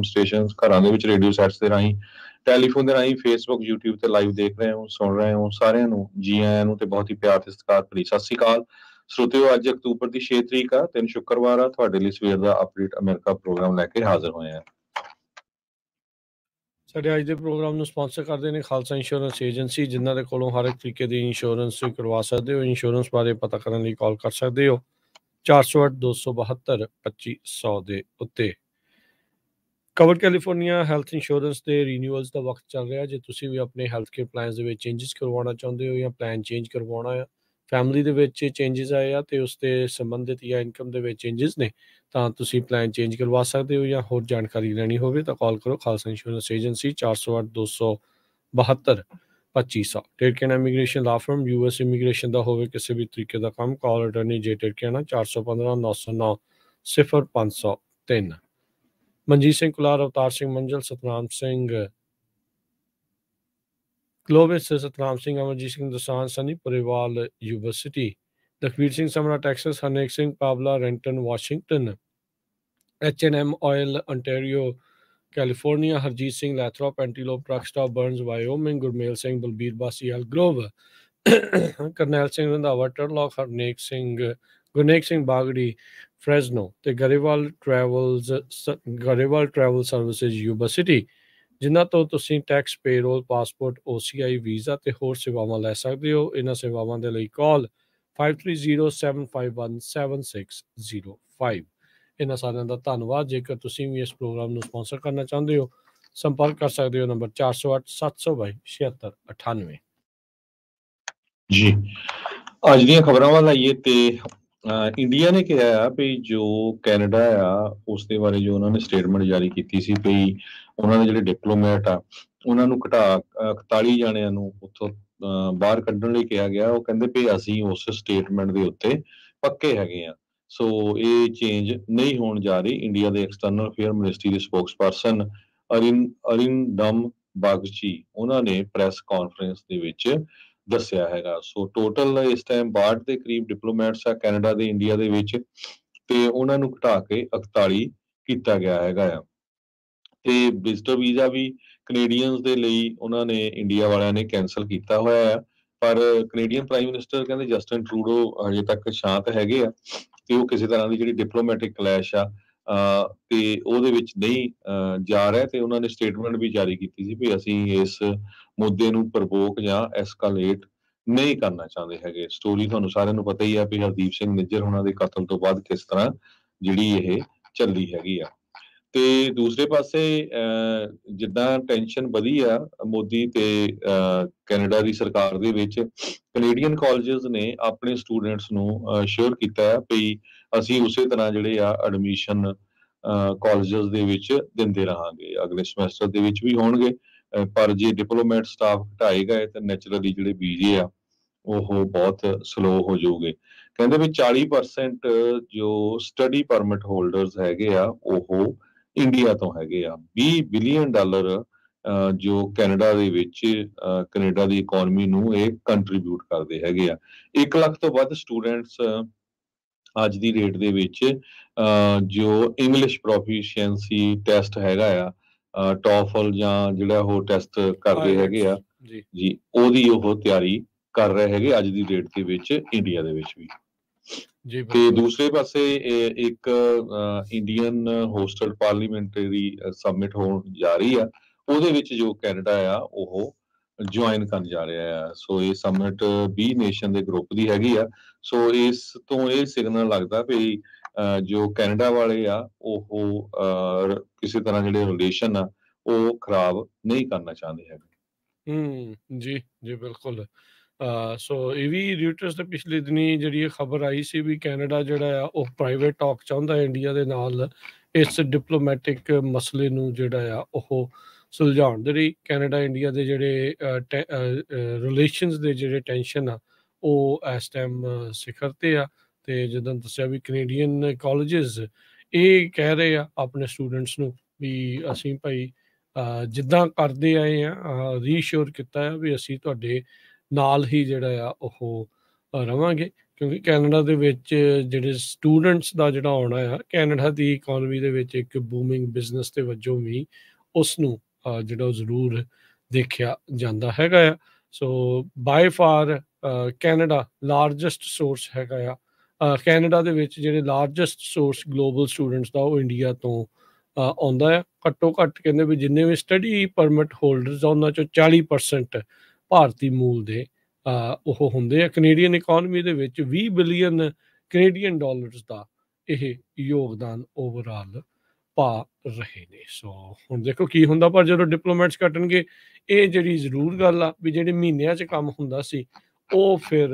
Stations, ਘਰਾਂ ਦੇ ਵਿੱਚ ਰੇਡੀਓ ਸੈਟਸ ਦੇ ਰਾਹੀਂ, ਟੈਲੀਫੋਨ ਦੇ ਰਾਹੀਂ, ਫੇਸਬੁੱਕ, YouTube ਤੇ ਲਾਈਵ ਦੇਖ ਰਹੇ ਹੋ, ਸੁਣ ਰਹੇ ਹੋ, ਸਾਰਿਆਂ ਨੂੰ ਜੀ ਆਇਆਂ ਨੂੰ ਤੇ ਬਹੁਤ ਹੀ ਪਿਆਰ ਤੇ ਸਤਿਕਾਰ ਭਰੀ ਸਤਿ ਸ੍ਰੀ ਅਕਾਲ। ਸਰੋਤਿਓ, ਅੱਜ ਅਕਤੂਬਰ ਦੀ 6 ਤਰੀਕ ਆ, ਦਿਨ ਸ਼ੁੱਕਰਵਾਰ ਆ। ਤੁਹਾਡੇ ਲਈ ਸਵੇਰ ਦਾ ਅਪਡੇਟ ਅਮਰੀਕਾ ਪ੍ਰੋਗਰਾਮ ਲੈ ਕੇ ਹਾਜ਼ਰ ਹੋਏ ਆ। ਸਾਡੇ ਅੱਜ ਦੇ ਪ੍ਰੋਗਰਾਮ ਨੂੰ ਸਪਾਂਸਰ ਕਰਦੇ ਨੇ ਖਾਲਸਾ ਇੰਸ਼ੋਰੈਂਸ ਏਜੰਸੀ, ਜਿਨ੍ਹਾਂ ਦੇ ਕੋਲੋਂ ਹਰ ਇੱਕ ਤਰੀਕੇ ਦੀ ਇੰਸ਼ੋਰੈਂਸ ਕਰਵਾ ਸਕਦੇ ਹੋ। ਇੰਸ਼ੋਰੈਂਸ ਬਾਰੇ ਪਤਾ ਕਰਨ ਲਈ ਕਾਲ ਕਰ ਸਕਦੇ ਹੋ 408-272-2500 ਦੇ ਉੱਤੇ। ਕਵਰ ਕੈਲੀਫੋਰਨੀਆ ਹੈਲਥ ਇੰਸ਼ੋਰੈਂਸ ਦੇ ਰੀਨਿਊਅਲਸ ਦਾ ਵਕਤ ਚੱਲ ਰਿਹਾ। ਜੇ ਤੁਸੀਂ ਵੀ ਆਪਣੇ ਹੈਲਥ ਕੇਅਰ ਪਲਾਨਸ ਦੇ ਵਿੱਚ ਚੇਂਜਸ ਕਰਵਾਉਣਾ ਚਾਹੁੰਦੇ ਹੋ ਜਾਂ ਪਲਾਨ ਚੇਂਜ ਕਰਵਾਉਣਾ ਆ, ਫੈਮਿਲੀ ਦੇ ਵਿੱਚ ਚੇਂਜਸ ਆਏ ਆ ਅਤੇ ਉਸ ਦੇ ਸੰਬੰਧਿਤ ਜਾਂ ਇਨਕਮ ਦੇ ਵਿੱਚ ਚੇਂਜਸ ਨੇ, ਤਾਂ ਤੁਸੀਂ ਪਲਾਨ ਚੇਂਜ ਕਰਵਾ ਸਕਦੇ ਹੋ। ਜਾਂ ਹੋਰ ਜਾਣਕਾਰੀ ਲੈਣੀ ਹੋਵੇ ਤਾਂ ਕਾਲ ਕਰੋ ਖਾਲਸਾ ਇੰਸ਼ੋਰੈਂਸ ਏਜੰਸੀ 408-272-2500। ਟਿਰਕੇਨਾ ਇਮੀਗ੍ਰੇਸ਼ਨ ਲਾ ਫਰਮ, US ਇਮੀਗ੍ਰੇਸ਼ਨ ਦਾ ਹੋਵੇ ਕਿਸੇ ਵੀ ਤਰੀਕੇ ਦਾ ਕੰਮ, ਕਾਲ ਅਟਰਨੀ ਜੇ ਟਿਰਕੇਨਾ 415-909-0503। Manjeet Singh Kular, Avtar Singh Manzil, Satnam Singh Globus, Satnam Singh, Amarjit Singh Dosanjh, Sunny Parewal university, Lakhvir Singh Samra Texas, Harnek Singh Pawla Renton Washington, H&M oil Ontario California, Harjit Singh Lathrop Antelope truck stop Burns Wyoming, Gurmel Singh Balbir Bassi Elk Grove, Karnail Singh Randhawa Turlock, Gurnek Singh Bagri Fresno ਤੇ Grewal travel services Yuba city, ਜਿਨ੍ਹਾਂ ਤੋਂ ਤੁਸੀਂ tax, payroll, passport, OCI, visa ਤੇ ਹੋਰ ਸੇਵਾਵਾਂ ਲੈ ਸਕਦੇ ਹੋ। ਇਹਨਾਂ ਸੇਵਾਵਾਂ ਦੇ ਲਈ ਕਾਲ 5307517605। ਇਹਨਾਂ ਸਾਰਿਆਂ ਦਾ ਧੰਨਵਾਦ। ਜੇਕਰ ਤੁਸੀਂ ਵੀ ਇਸ ਪ੍ਰੋਗਰਾਮ ਨੂੰ ਸਪਾਂਸਰ ਕਰਨਾ ਚਾਹੁੰਦੇ ਹੋ, ਸੰਪਰਕ ਕਰ ਸਕਦੇ ਹੋ ਨੰਬਰ 408-722-7698। ਜੀ, ਅੱਜ ਦੀਆਂ ਖਬਰਾਂ ਵੱਲ ਆਈਏ ਤੇ ਇੰਡੀਆ ਨੇ ਕਿਹਾ ਆ ਵੀ ਜੋ ਕੈਨੇਡਾ ਆ ਉਸ ਦੇ ਬਾਰੇ ਜੋ ਉਹਨਾਂ ਨੇ ਸਟੇਟਮੈਂਟ ਜਾਰੀ ਕੀਤੀ ਸੀ ਵੀ ਉਹਨਾਂ ਦੇ ਜਿਹੜੇ ਡਿਪਲੋਮੈਟ ਆ ਉਹਨਾਂ ਨੂੰ 41 ਜਾਣਿਆਂ ਨੂੰ ਉੱਥੋਂ ਬਾਹਰ ਕੱਢਣ ਲਈ ਕਿਹਾ ਗਿਆ। ਉਹ ਕਹਿੰਦੇ ਵੀ ਅਸੀਂ ਉਸ ਸਟੇਟਮੈਂਟ ਦੇ ਉੱਤੇ ਪੱਕੇ ਹੈਗੇ ਆ। ਸੋ ਇਹ ਚੇਂਜ ਨਹੀਂ ਹੋਣ ਜਾ ਰਹੀ। ਇੰਡੀਆ ਦੇ ਐਕਸਟਰਨਲ ਅਫੇਅਰ ਮਿਨਿਸਟਰੀ ਦੇ ਸਪੋਕਸਪਰਸਨ ਅਰਿੰਦਮ ਬਾਗਚੀ ਉਹਨਾਂ ਨੇ ਪ੍ਰੈਸ ਕਾਨਫਰੰਸ ਦੇ ਵਿੱਚ ਦੱਸਿਆ ਹੈਗਾ। ਸੋ ਟੋਟਲ ਇਸ ਟਾਈਮ 62 ਦੇ ਕਰੀਬ ਡਿਪਲੋਮੈਟਸ ਆ ਕੈਨੇਡਾ ਦੇ ਇੰਡੀਆ ਦੇ ਵਿੱਚ, ਤੇ ਉਹਨਾਂ ਨੂੰ ਘਟਾ ਕੇ 41 ਕੀਤਾ ਗਿਆ ਹੈਗਾ ਆ। ਤੇ ਵਿਜ਼ਟਰ ਵੀਜ਼ਾ ਵੀ ਕੈਨੇਡੀਅਨਸ ਦੇ ਲਈ ਉਹਨਾਂ ਨੇ ਇੰਡੀਆ ਵਾਲਿਆਂ ਨੇ ਕੈਂਸਲ ਕੀਤਾ ਹੋਇਆ ਆ। ਪਰ ਕੈਨੇਡੀਅਨ ਪ੍ਰਾਈਮ ਮਿਨਿਸਟਰ ਕਹਿੰਦੇ ਜਸਟਿਨ ਟਰੂਡੋ ਹਜੇ ਤੱਕ ਸ਼ਾਂਤ ਹੈਗੇ ਆ ਤੇ ਉਹ ਕਿਸੇ ਤਰ੍ਹਾਂ ਦੀ ਜਿਹੜੀ ਡਿਪਲੋਮੈਟਿਕ ਕਲੈਸ਼ ਆ ਤੇ ਉਹਦੇ ਵਿੱਚ ਨਹੀਂ ਜਾ ਰਿਹਾ। ਤੇ ਉਹਨਾਂ ਨੇ ਸਟੇਟਮੈਂਟ ਵੀ ਜਾਰੀ ਕੀਤੀ ਸੀ ਵੀ ਅਸੀਂ ਇਸ ਮੁੱਦੇ ਨੂੰ ਪ੍ਰਵੋਕ ਜਾਂ ਐਸਕਾਲੇਟ ਨਹੀਂ ਕਰਨਾ ਚਾਹੁੰਦੇ ਹੈਗੇ। ਸਟੋਰੀ ਤੁਹਾਨੂੰ ਸਾਰਿਆਂ ਨੂੰ ਪਤਾ ਹੀ ਆ ਵੀ ਹਰਦੀਪ ਸਿੰਘ ਨਿੱਜਰ ਉਹਨਾਂ ਦੇ ਕਤਲ ਤੋਂ ਬਾਅਦ ਕਿਸ ਤਰ੍ਹਾਂ ਜਿਹੜੀ ਇਹ ਚੱਲੀ ਹੈਗੀ ਆ। ਤੇ ਦੂਸਰੇ ਪਾਸੇ ਜਿੱਦਾਂ ਟੈਨਸ਼ਨ ਵਧੀ ਆ ਮੋਦੀ ਤੇ ਕੈਨੇਡਾ ਦੀ ਸਰਕਾਰ ਦੇ ਵਿੱਚ, ਕੈਨੇਡੀਅਨ ਕਾਲਜਸ ਨੇ ਆਪਣੇ ਸਟੂਡੈਂਟਸ ਨੂੰ ਸ਼ੋਰ ਕੀਤਾ ਹੈ ਵੀ ਅਸੀਂ ਉਸੇ ਤਰ੍ਹਾਂ ਜਿਹੜੇ ਆ ਐਡਮਿਸ਼ਨ ਕਾਲਜਸ ਦੇ ਵਿੱਚ ਦਿੰਦੇ ਰਹਾਂਗੇ, ਅਗਲੇ ਸਮੈਸਟਰ ਦੇ ਵਿੱਚ ਵੀ ਹੋਣਗੇ। ਪਰ ਜੇ ਡਿਪਲੋਮੈਟ ਸਟਾਫ ਘਟਾਏ ਗਏ ਤਾਂ ਨੈਚੁਰਲੀ ਜਿਹੜੇ ਵੀਜ਼ੇ ਆ ਉਹ ਬਹੁਤ ਸਲੋ ਹੋ ਜਾਊਗੇ। ਕਹਿੰਦੇ ਵੀ 40% ਜੋ ਸਟੱਡੀ ਪਰਮਿਟ ਹੋਲਡਰਸ ਹੈਗੇ ਆ ਉਹ ਇੰਡੀਆ ਤੋਂ ਹੈਗੇ ਆ। $20 ਬਿਲੀਅਨ ਜੋ ਕੈਨੇਡਾ ਦੇ ਵਿੱਚ ਕੈਨੇਡਾ ਦੀ ਇਕੋਨਮੀ ਨੂੰ ਇਹ ਕੰਟਰੀਬਿਊਟ ਕਰਦੇ ਹੈਗੇ ਆ। 1 ਲੱਖ ਤੋਂ ਵੱਧ ਸਟੂਡੈਂਟਸ ਅੱਜ ਦੀ ਡੇਟ ਦੇ ਵਿੱਚ ਜੋ ਇੰਗਲਿਸ਼ ਪ੍ਰੋਫੀਸ਼ੀਐਂਸੀ ਟੈਸਟ ਹੈਗਾ ਆ, ਟੋਫਲ ਜਾਂ ਜਿਹੜਾ ਉਹ ਟੈਸਟ ਕਰਦੇ ਹੈਗੇ ਆ ਜੀ, ਉਹਦੀ ਉਹ ਤਿਆਰੀ ਕਰ ਰਹੇ ਹੈਗੇ ਅੱਜ ਦੀ ਡੇਟ ਦੇ ਵਿੱਚ ਇੰਡੀਆ ਦੇ ਵਿੱਚ ਵੀ। ਤੇ ਦੂਸਰੇ ਪਾਸੇ ਇੱਕ ਇੰਡੀਅਨ ਹੋਸਟਡ ਪਾਰਲੀਮੈਂਟਰੀ ਸਬਮਿਟ ਹੋਣ ਜਾ ਰਹੀ ਆ, ਉਹਦੇ ਵਿੱਚ ਜੋ ਕੈਨੇਡਾ ਆ ਉਹ ਜੁਆਇਨ ਕਰਨ ਜਾ ਰਿਹਾ ਆ। ਸੋ ਇਹ ਸਬਮਿਟ 20 ਨੇਸ਼ਨ ਦੇ ਗਰੁੱਪ ਦੀ ਹੈਗੀ ਆ। ਸੋ ਇਸ ਤੋਂ ਇਹ ਸਿਗਨਲ ਲੱਗਦਾ ਵੀ ਜੋ ਕੈਨੇਡਾ ਵਾਲੇ ਆ ਉਹ ਕਿਸੇ ਤਰ੍ਹਾਂ ਜਿਹੜੇ ਰਿਲੇਸ਼ਨ ਆ ਉਹ ਖਰਾਬ ਨਹੀਂ ਕਰਨਾ ਚਾਹੁੰਦੇ ਹੈਗੇ। ਜੀ ਜੀ ਬਿਲਕੁਲ। ਸੋ ਇਹ ਵੀ ਰਿਊਟਰਸ ਦੇ ਪਿਛਲੇ ਦਿਨੀ ਜਿਹੜੀ ਇਹ ਖਬਰ ਆਈ ਸੀ ਵੀ ਕੈਨੇਡਾ ਜਿਹੜਾ ਆ ਉਹ ਪ੍ਰਾਈਵੇਟ ਟਾਕ ਚਾਹੁੰਦਾ ਇੰਡੀਆ ਦੇ ਨਾਲ ਇਸ ਡਿਪਲੋਮੈਟਿਕ ਮਸਲੇ ਨੂੰ ਜਿਹੜਾ ਆ ਉਹ ਸੁਲਝਾਉਣ ਦੇ ਲਈ। ਕੈਨੇਡਾ ਇੰਡੀਆ ਦੇ ਜਿਹੜੇ ਰਿਲੇਸ਼ਨਸ ਦੇ ਜਿਹੜੇ ਟੈਨਸ਼ਨ ਆ ਉਹ ਇਸ ਟਾਈਮ ਸਿਖਰ 'ਤੇ ਆ। ਅਤੇ ਜਿੱਦਾਂ ਦੱਸਿਆ ਵੀ ਕੈਨੇਡੀਅਨ ਕਾਲਜਿਸ ਇਹ ਕਹਿ ਰਹੇ ਆ ਆਪਣੇ ਸਟੂਡੈਂਟਸ ਨੂੰ ਵੀ ਅਸੀਂ ਭਾਈ ਜਿੱਦਾਂ ਕਰਦੇ ਆਏ ਆ ਰੀਸ਼ੋਰ ਕੀਤਾ ਆ ਵੀ ਅਸੀਂ ਤੁਹਾਡੇ ਨਾਲ ਹੀ ਜਿਹੜਾ ਆ ਉਹ ਰਵਾਂਗੇ। ਕਿਉਂਕਿ ਕੈਨੇਡਾ ਦੇ ਵਿੱਚ ਜਿਹੜੇ ਸਟੂਡੈਂਟਸ ਦਾ ਜਿਹੜਾ ਆਉਣਾ ਆ, ਕੈਨੇਡਾ ਦੀ ਇਕੋਨਮੀ ਦੇ ਵਿੱਚ ਇੱਕ ਬੂਮਿੰਗ ਬਿਜ਼ਨਸ ਦੇ ਵਜੋਂ ਵੀ ਉਸ ਨੂੰ ਜਿਹੜਾ ਉਹ ਜ਼ਰੂਰ ਦੇਖਿਆ ਜਾਂਦਾ ਹੈਗਾ ਆ। So by far Canada largest source ਹੈਗਾ ਆ। ਕੈਨੇਡਾ ਦੇ ਵਿੱਚ ਜਿਹੜੇ ਲਾਰਜੈਸਟ ਸੋਰਸ ਗਲੋਬਲ ਸਟੂਡੈਂਟਸ ਦਾ ਉਹ ਇੰਡੀਆ ਤੋਂ ਆਉਂਦਾ ਆ। ਘੱਟੋ ਘੱਟ ਕਹਿੰਦੇ ਵੀ ਜਿੰਨੇ ਵੀ ਸਟੱਡੀ ਪਰਮਿਟ ਹੋਲਡਰਸ ਆ ਉਹਨਾਂ 'ਚੋਂ 40% ਭਾਰਤੀ ਮੂਲ ਦੇ ਉਹ ਹੁੰਦੇ ਆ। ਕੈਨੇਡੀਅਨ ਇਕੋਨਮੀ ਦੇ ਵਿੱਚ 20 ਬਿਲੀਅਨ ਕੈਨੇਡੀਅਨ ਡਾਲਰਸ ਦਾ ਇਹ ਯੋਗਦਾਨ ਓਵਰਆਲ ਪਾ ਰਹੇ ਨੇ। ਸੋ ਹੁਣ ਦੇਖੋ ਕੀ ਹੁੰਦਾ, ਪਰ ਜਦੋਂ ਡਿਪਲੋਮੈਟਸ ਕੱਟਣਗੇ ਇਹ ਜਿਹੜੀ ਜ਼ਰੂਰ ਗੱਲ ਆ ਵੀ ਜਿਹੜੇ ਮਹੀਨਿਆਂ 'ਚ ਕੰਮ ਹੁੰਦਾ ਸੀ ਉਹ ਫਿਰ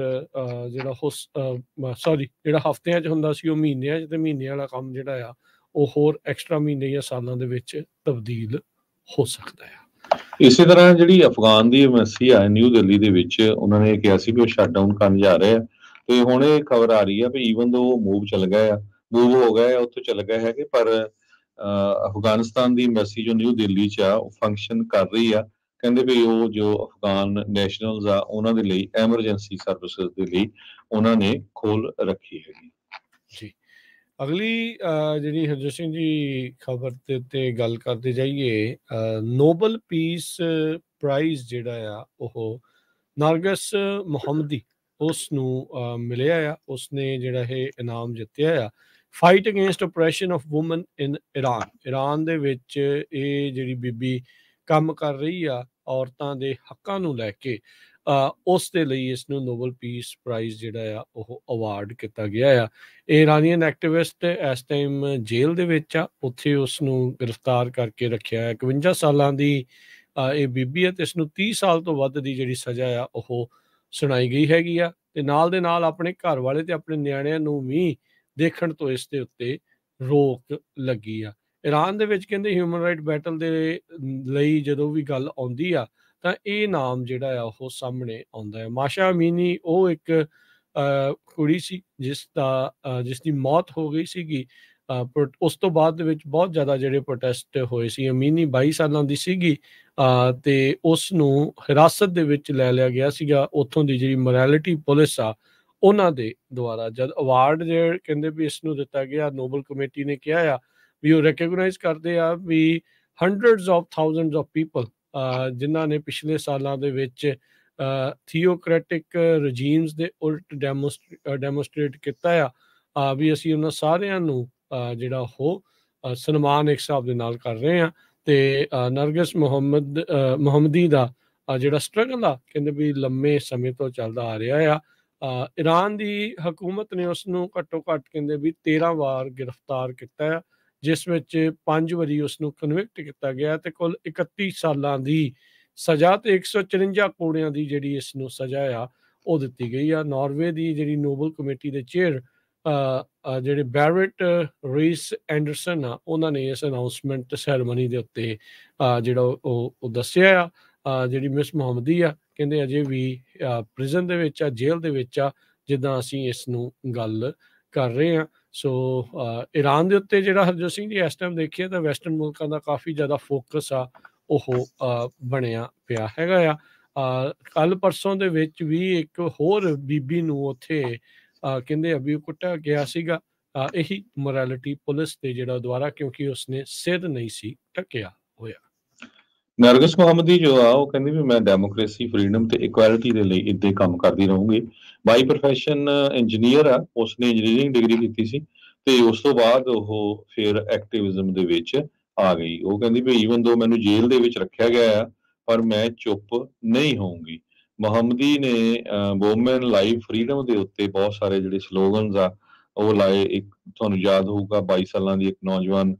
ਜਿਹੜਾ ਹਫ਼ਤਿਆਂ 'ਚ ਹੁੰਦਾ ਸੀ ਉਹ ਮਹੀਨਿਆਂ 'ਚ, ਤੇ ਮਹੀਨੇ ਵਾਲਾ ਕੰਮ ਜਿਹੜਾ ਆ ਉਹ ਹੋਰ ਐਕਸਟਰਾ ਮਹੀਨੇ ਜਾਂ ਸਾਲਾਂ ਦੇ ਵਿੱਚ ਤਬਦੀਲ ਹੋ ਸਕਦਾ ਆ। ਇਸੇ ਤਰ੍ਹਾਂ ਜਿਹੜੀ ਅਫਗਾਨ ਦੀ ਐਮਬੈਸੀ ਆ ਨਿਊ ਦਿੱਲੀ ਦੇ ਵਿੱਚ, ਉਹਨਾਂ ਨੇ ਕਿਹਾ ਸੀ ਵੀ ਉਹ ਸ਼ਟ ਡਾਊਨ ਕਰਨ ਜਾ ਰਹੇ ਆ, ਤੇ ਹੁਣ ਇਹ ਖਬਰ ਆ ਰਹੀ ਆ ਵੀ ਈਵਨ ਦੋ ਮੂਵ ਹੋ ਗਏ ਆ, ਉੱਥੋਂ ਚੱਲ ਗਏ ਹੈਗੇ, ਪਰ ਅਫਗਾਨਿਸਤਾਨ ਦੀ ਐਮਬੈਸੀ ਜੋ ਨਿਊ ਦਿੱਲੀ 'ਚ ਆ ਉਹ ਫੰਕਸ਼ਨ ਕਰ ਰਹੀ ਆ। ਕਹਿੰਦੇ ਵੀ ਉਹ ਜੋ ਅਫਗਾਨ ਨੈਸ਼ਨਲਸ ਆ ਉਹਨਾਂ ਦੇ ਲਈ ਐਮਰਜੈਂਸੀ ਸਰਵਿਸਿਜ਼ ਦੇ ਲਈ ਉਹਨਾਂ ਨੇ ਖੋਲ ਰੱਖੀ ਹੈਗੀ ਜੀ। ਅਗਲੀ ਜਿਹੜੀ ਹਰਜੋਤ ਸਿੰਘ ਜੀ ਖਬਰ ਦੇ ਉੱਤੇ ਗੱਲ ਕਰਦੇ ਜਾਈਏ, ਨੋਬਲ ਪੀਸ ਪ੍ਰਾਈਜ਼ ਜਿਹੜਾ ਆ ਉਹ ਨਰਗਿਸ ਮੁਹੰਮਦੀ ਉਸ ਨੂੰ ਮਿਲਿਆ ਆ। ਉਸਨੇ ਜਿਹੜਾ ਇਹ ਇਨਾਮ ਜਿੱਤਿਆ ਆ fight against oppression of women in Iran ਦੇ ਵਿੱਚ ਇਹ ਜਿਹੜੀ ਬੀਬੀ ਕੰਮ ਕਰ ਰਹੀ ਆ ਔਰਤਾਂ ਦੇ ਹੱਕਾਂ ਨੂੰ ਲੈ ਕੇ, ਉਸ ਦੇ ਲਈ ਇਸ ਨੂੰ ਨੋਬਲ ਪੀਸ ਪ੍ਰਾਈਜ਼ ਜਿਹੜਾ ਆ ਉਹ ਅਵਾਰਡ ਕੀਤਾ ਗਿਆ ਆ। ਇਹ ਇਰਾਨੀਅਨ ਐਕਟਿਵਿਸਟ ਇਸ ਟਾਈਮ ਜੇਲ੍ਹ ਦੇ ਵਿੱਚ ਆ, ਉੱਥੇ ਉਸ ਨੂੰ ਗ੍ਰਿਫਤਾਰ ਕਰਕੇ ਰੱਖਿਆ। 51 ਸਾਲਾਂ ਦੀ ਇਹ ਬੀਬੀ ਹੈ ਤੇ ਇਸ ਨੂੰ 30 ਸਾਲ ਤੋਂ ਵੱਧ ਦੀ ਜਿਹੜੀ ਸਜ਼ਾ ਆ ਉਹ ਸੁਣਾਈ ਗਈ ਹੈਗੀ ਆ, ਤੇ ਨਾਲ ਦੇ ਨਾਲ ਆਪਣੇ ਘਰ ਵਾਲੇ ਤੇ ਆਪਣੇ ਨਿਆਣਿਆਂ ਨੂੰ ਵੀ ਦੇਖਣ ਤੋਂ ਇਸ ਦੇ ਉੱਤੇ ਰੋਕ ਲੱਗੀ ਆ। ਇਰਾਨ ਦੇ ਵਿੱਚ ਕਹਿੰਦੇ ਹਿਊਮਨ ਰਾਈਟ ਬੈਟਲ ਦੇ ਲਈ ਜਦੋਂ ਵੀ ਗੱਲ ਆਉਂਦੀ ਆ ਤਾਂ ਇਹ ਨਾਮ ਜਿਹੜਾ ਆ ਉਹ ਸਾਹਮਣੇ ਆਉਂਦਾ ਹੈ। ਮਾਸ਼ਾ ਅਮੀਨੀ ਉਹ ਇੱਕ ਕੁੜੀ ਸੀ ਜਿਸ ਦੀ ਮੌਤ ਹੋ ਗਈ ਸੀਗੀ। ਉਸ ਤੋਂ ਬਾਅਦ ਦੇ ਵਿੱਚ ਬਹੁਤ ਜ਼ਿਆਦਾ ਜਿਹੜੇ ਪ੍ਰੋਟੈਸਟ ਹੋਏ ਸੀ। ਅਮੀਨੀ 22 ਸਾਲਾਂ ਦੀ ਸੀਗੀ ਤੇ ਉਸ ਨੂੰ ਹਿਰਾਸਤ ਦੇ ਵਿੱਚ ਲੈ ਲਿਆ ਗਿਆ ਸੀਗਾ। ਉੱਥੋਂ ਦੀ ਜਿਹੜੀ ਮੋਰੈਲਿਟੀ ਪੁਲਿਸ ਆ ਉਹਨਾਂ ਦੇ ਦੁਆਰਾ ਜਦ ਅਵਾਰਡ ਜਿਹੜੇ ਕਹਿੰਦੇ ਵੀ ਇਸ ਨੂੰ ਦਿੱਤਾ ਗਿਆ, ਨੋਬਲ ਕਮੇਟੀ ਨੇ ਕਿਹਾ ਆ ਵੀ ਉਹ ਰੈਕਗਨਾਈਜ਼ ਕਰਦੇ ਆ ਵੀ hundreds of thousands of people ਜਿਨ੍ਹਾਂ ਨੇ ਪਿਛਲੇ ਸਾਲਾਂ ਦੇ ਵਿੱਚ ਥੀਓਕ੍ਰੈਟਿਕ ਰਜੀਮਸ ਦੇ ਉਲਟ ਡੈਮੋਸਟ੍ਰੇਟ ਕੀਤਾ ਆ ਵੀ ਅਸੀਂ ਉਹਨਾਂ ਸਾਰਿਆਂ ਨੂੰ ਜਿਹੜਾ ਉਹ ਸਨਮਾਨ ਇੱਕ ਹਿਸਾਬ ਦੇ ਨਾਲ ਕਰ ਰਹੇ ਹਾਂ। ਤੇ ਨਰਗਿਸ ਮੁਹੰਮਦੀ ਦਾ ਜਿਹੜਾ ਸਟਰਗਲ ਆ ਕਹਿੰਦੇ ਵੀ ਲੰਮੇ ਸਮੇਂ ਤੋਂ ਚੱਲਦਾ ਆ ਰਿਹਾ ਆ। ਇਰਾਨ ਦੀ ਹਕੂਮਤ ਨੇ ਉਸ ਨੂੰ ਘੱਟੋ ਘੱਟ ਕਹਿੰਦੇ ਵੀ 13 ਵਾਰ ਗ੍ਰਿਫਤਾਰ ਕੀਤਾ ਆ, ਜਿਸ ਵਿੱਚ 5 ਵਾਰੀ ਉਸ ਨੂੰ ਕਨਵਿਕਟ ਕੀਤਾ ਗਿਆ ਤੇ ਕੁੱਲ 31 ਸਾਲਾਂ ਦੀ ਸਜ਼ਾ ਤੇ 154 ਕੋੜਿਆਂ ਦੀ ਜਿਹੜੀ ਇਸ ਨੂੰ ਸਜ਼ਾ ਆ ਉਹ ਦਿੱਤੀ ਗਈ ਆ। ਨਾਰਵੇ ਦੀ ਜਿਹੜੀ ਨੋਬਲ ਕਮੇਟੀ ਦੇ ਚੇਅਰ ਜਿਹੜੇ ਬੈਰਟ ਰੀਸ ਐਂਡਰਸਨ ਆ ਉਹਨਾਂ ਨੇ ਇਸ ਅਨਾਉਂਸਮੈਂਟ ਸੈਰੇਮਨੀ ਦੇ ਉੱਤੇ ਜਿਹੜਾ ਉਹ ਦੱਸਿਆ ਆ। ਜਿਹੜੀ ਮਿਸ ਮੁਹੰਮਦੀ ਆ ਕਹਿੰਦੇ ਅਜੇ ਵੀ ਪ੍ਰਿਜ਼ਨ ਦੇ ਵਿੱਚ ਆ, ਜੇਲ੍ਹ ਦੇ ਵਿੱਚ ਆ, ਜਿੱਦਾਂ ਅਸੀਂ ਇਸ ਨੂੰ ਗੱਲ ਕਰ ਰਹੇ ਹਾਂ। ਸੋ ਇਰਾਨ ਦੇ ਉੱਤੇ ਜਿਹੜਾ ਹਰਜੋਤ ਸਿੰਘ ਜੀ ਇਸ ਟਾਈਮ ਦੇਖੀਏ ਤਾਂ ਵੈਸਟਰਨ ਮੁਲਕਾਂ ਦਾ ਕਾਫੀ ਜ਼ਿਆਦਾ ਫੋਕਸ ਆ ਉਹ ਬਣਿਆ ਪਿਆ ਹੈਗਾ ਆ। ਕੱਲ ਪਰਸੋਂ ਦੇ ਵਿੱਚ ਵੀ ਇੱਕ ਹੋਰ ਬੀਬੀ ਨੂੰ ਉੱਥੇ ਕਹਿੰਦੇ ਅਭੀ ਕੁੱਟਿਆ ਗਿਆ ਸੀਗਾ, ਇਹੀ ਮੋਰੈਲਿਟੀ ਪੁਲਿਸ ਦੇ ਜਿਹੜਾ ਦੁਆਰਾ, ਕਿਉਂਕਿ ਉਸਨੇ ਸਿਰ ਨਹੀਂ ਸੀ ਢੱਕਿਆ ਹੋਇਆ। ਨਰਗਿਸ ਮੁਹੰਮਦੀ ਜੋ ਆ ਉਹ ਕਹਿੰਦੀ ਵੀ ਮੈਂ ਡੈਮੋਕ੍ਰੇਸੀ, ਫਰੀडम ਤੇ ਇਕੁਐਲਿਟੀ ਦੇ ਲਈ ਇੱਦਾਂ ਹੀ ਕੰਮ ਕਰਦੀ ਰਹੂੰਗੀ। ਬਾਈ ਪ੍ਰੋਫੈਸ਼ਨ ਇੰਜੀਨੀਅਰ ਆ, ਉਸਨੇ ਇੰਜੀਨੀਅਰਿੰਗ ਡਿਗਰੀ ਕੀਤੀ ਸੀ ਤੇ ਉਸ ਤੋਂ ਬਾਅਦ ਉਹ ਫਿਰ ਐਕਟਿਵਿਜ਼ਮ ਦੇ ਵਿੱਚ ਆ ਗਈ। ਉਹ ਕਹਿੰਦੀ ਵੀ ਈਵਨ ਦੋ ਮੈਨੂੰ ਜੇਲ੍ਹ ਦੇ ਵਿੱਚ ਰੱਖਿਆ ਗਿਆ ਆ ਪਰ ਮੈਂ ਚੁੱਪ ਨਹੀਂ ਹੋਊਂਗੀ। ਮੁਹੰਮਦੀ ਨੇ ਵੂਮਨ ਲਾਈਫ ਫਰੀडम ਦੇ ਉੱਤੇ ਬਹੁਤ ਸਾਰੇ ਜਿਹੜੇ ਸਲੋਗਨਸ ਆ ਉਹ ਲਾਏ। ਇੱਕ ਤੁਹਾਨੂੰ ਯਾਦ ਹੋਊਗਾ 22 ਸਾਲਾਂ ਦੀ ਇੱਕ ਨੌਜਵਾਨ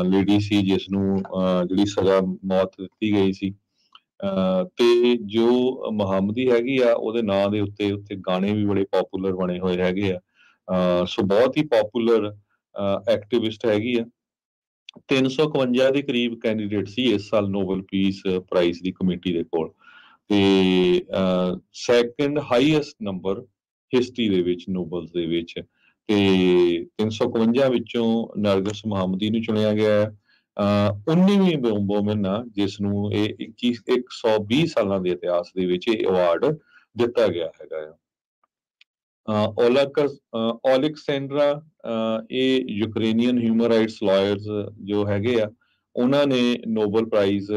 ਲੇਡੀ ਸੀ ਜਿਸ ਨੂੰ ਜਿਹੜੀ ਸਜ਼ਾ ਮੌਤ ਦਿੱਤੀ ਗਈ ਸੀ, ਤੇ ਜੋ ਮੁਹੰਮਦੀ ਹੈਗੀ ਆ ਉਹਦੇ ਨਾਂ ਦੇ ਉੱਤੇ ਗਾਣੇ ਵੀ ਬੜੇ ਪੋਪੂਲਰ ਬਣੇ ਹੋਏ ਹੈਗੇ ਆ। ਸੋ ਬਹੁਤ ਹੀ ਪੋਪੂਲਰ ਐਕਟਿਵਿਸਟ ਹੈਗੀ ਆ। 351 ਦੇ ਕਰੀਬ ਕੈਂਡੀਡੇਟ ਸੀ ਇਸ ਸਾਲ ਨੋਬਲ ਪੀਸ ਪ੍ਰਾਈਜ਼ ਦੀ ਕਮੇਟੀ ਦੇ ਕੋਲ, ਤੇ ਸੈਕੰਡ ਹਾਈਐਸਟ ਨੰਬਰ ਹਿਸਟਰੀ ਦੇ ਵਿੱਚ ਨੋਬਲਸ ਦੇ ਵਿੱਚ, ਤੇ 351 ਵਿੱਚੋਂ ਨਰਗਿਸ ਮੁਹੰਮਦੀ ਨੂੰ ਚੁਣਿਆ ਗਿਆ। 19ਵੀਂ ਵੂਮਨ ਆ ਜਿਸ ਨੂੰ ਇਹ 120 ਸਾਲਾਂ ਦੇ ਇਤਿਹਾਸ ਦੇ ਵਿੱਚ ਇਹ ਅਵਾਰਡ ਦਿੱਤਾ ਗਿਆ ਹੈਗਾ ਆ। ਓਲੈਕਸੈਂਡਰਾ, ਇਹ ਯੂਕਰੇਨੀਅਨ ਹਿਊਮਨ ਰਾਈਟਸ ਲਾਇਰਸ ਜੋ ਹੈਗੇ ਆ, ਉਹਨਾਂ ਨੇ ਨੋਬਲ ਪ੍ਰਾਈਜ਼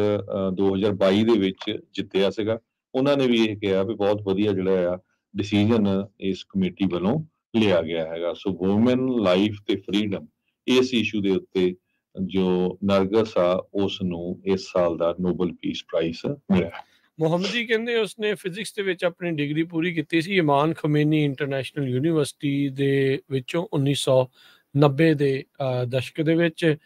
2022 ਦੇ ਵਿੱਚ ਜਿੱਤਿਆ ਸੀਗਾ। ਉਹਨਾਂ ਨੇ ਵੀ ਇਹ ਕਿਹਾ ਵੀ ਬਹੁਤ ਵਧੀਆ ਜਿਹੜਾ ਆ ਡਿਸੀਜਨ ਇਸ ਕਮੇਟੀ ਵੱਲੋਂ ਲਿਆ ਗਿਆ ਹੈਗਾ। ਸੋ ਵੂਮਨ ਲਾਈਫ ਤੇ ਫਰੀडम ਇਸ ਇਸ਼ੂ ਦੇ ਉੱਤੇ ਜੋ ਨਰਗਸ ਆ ਉਸ ਨੂੰ ਇਸ ਸਾਲ ਦਾ ਨੋਬਲ ਪੀਸ ਪ੍ਰਾਈਜ਼ ਮਿਲਿਆ। ਮੁਹੰਮਦੀ ਕਹਿੰਦੇ ਉਸਨੇ ਫਿਜ਼ਿਕਸ ਦੇ ਵਿੱਚ ਆਪਣੀ ਡਿਗਰੀ ਪੂਰੀ ਕੀਤੀ ਸੀ ਇਮਾਨ ਖਮੇਨੀ ਇੰਟਰਨੈਸ਼ਨਲ ਯੂਨੀਵਰਸਿਟੀ ਦੇ ਵਿੱਚੋਂ 1990 ਦੇ ਦਸ਼ਕ ਦੇ ਵਿੱਚ।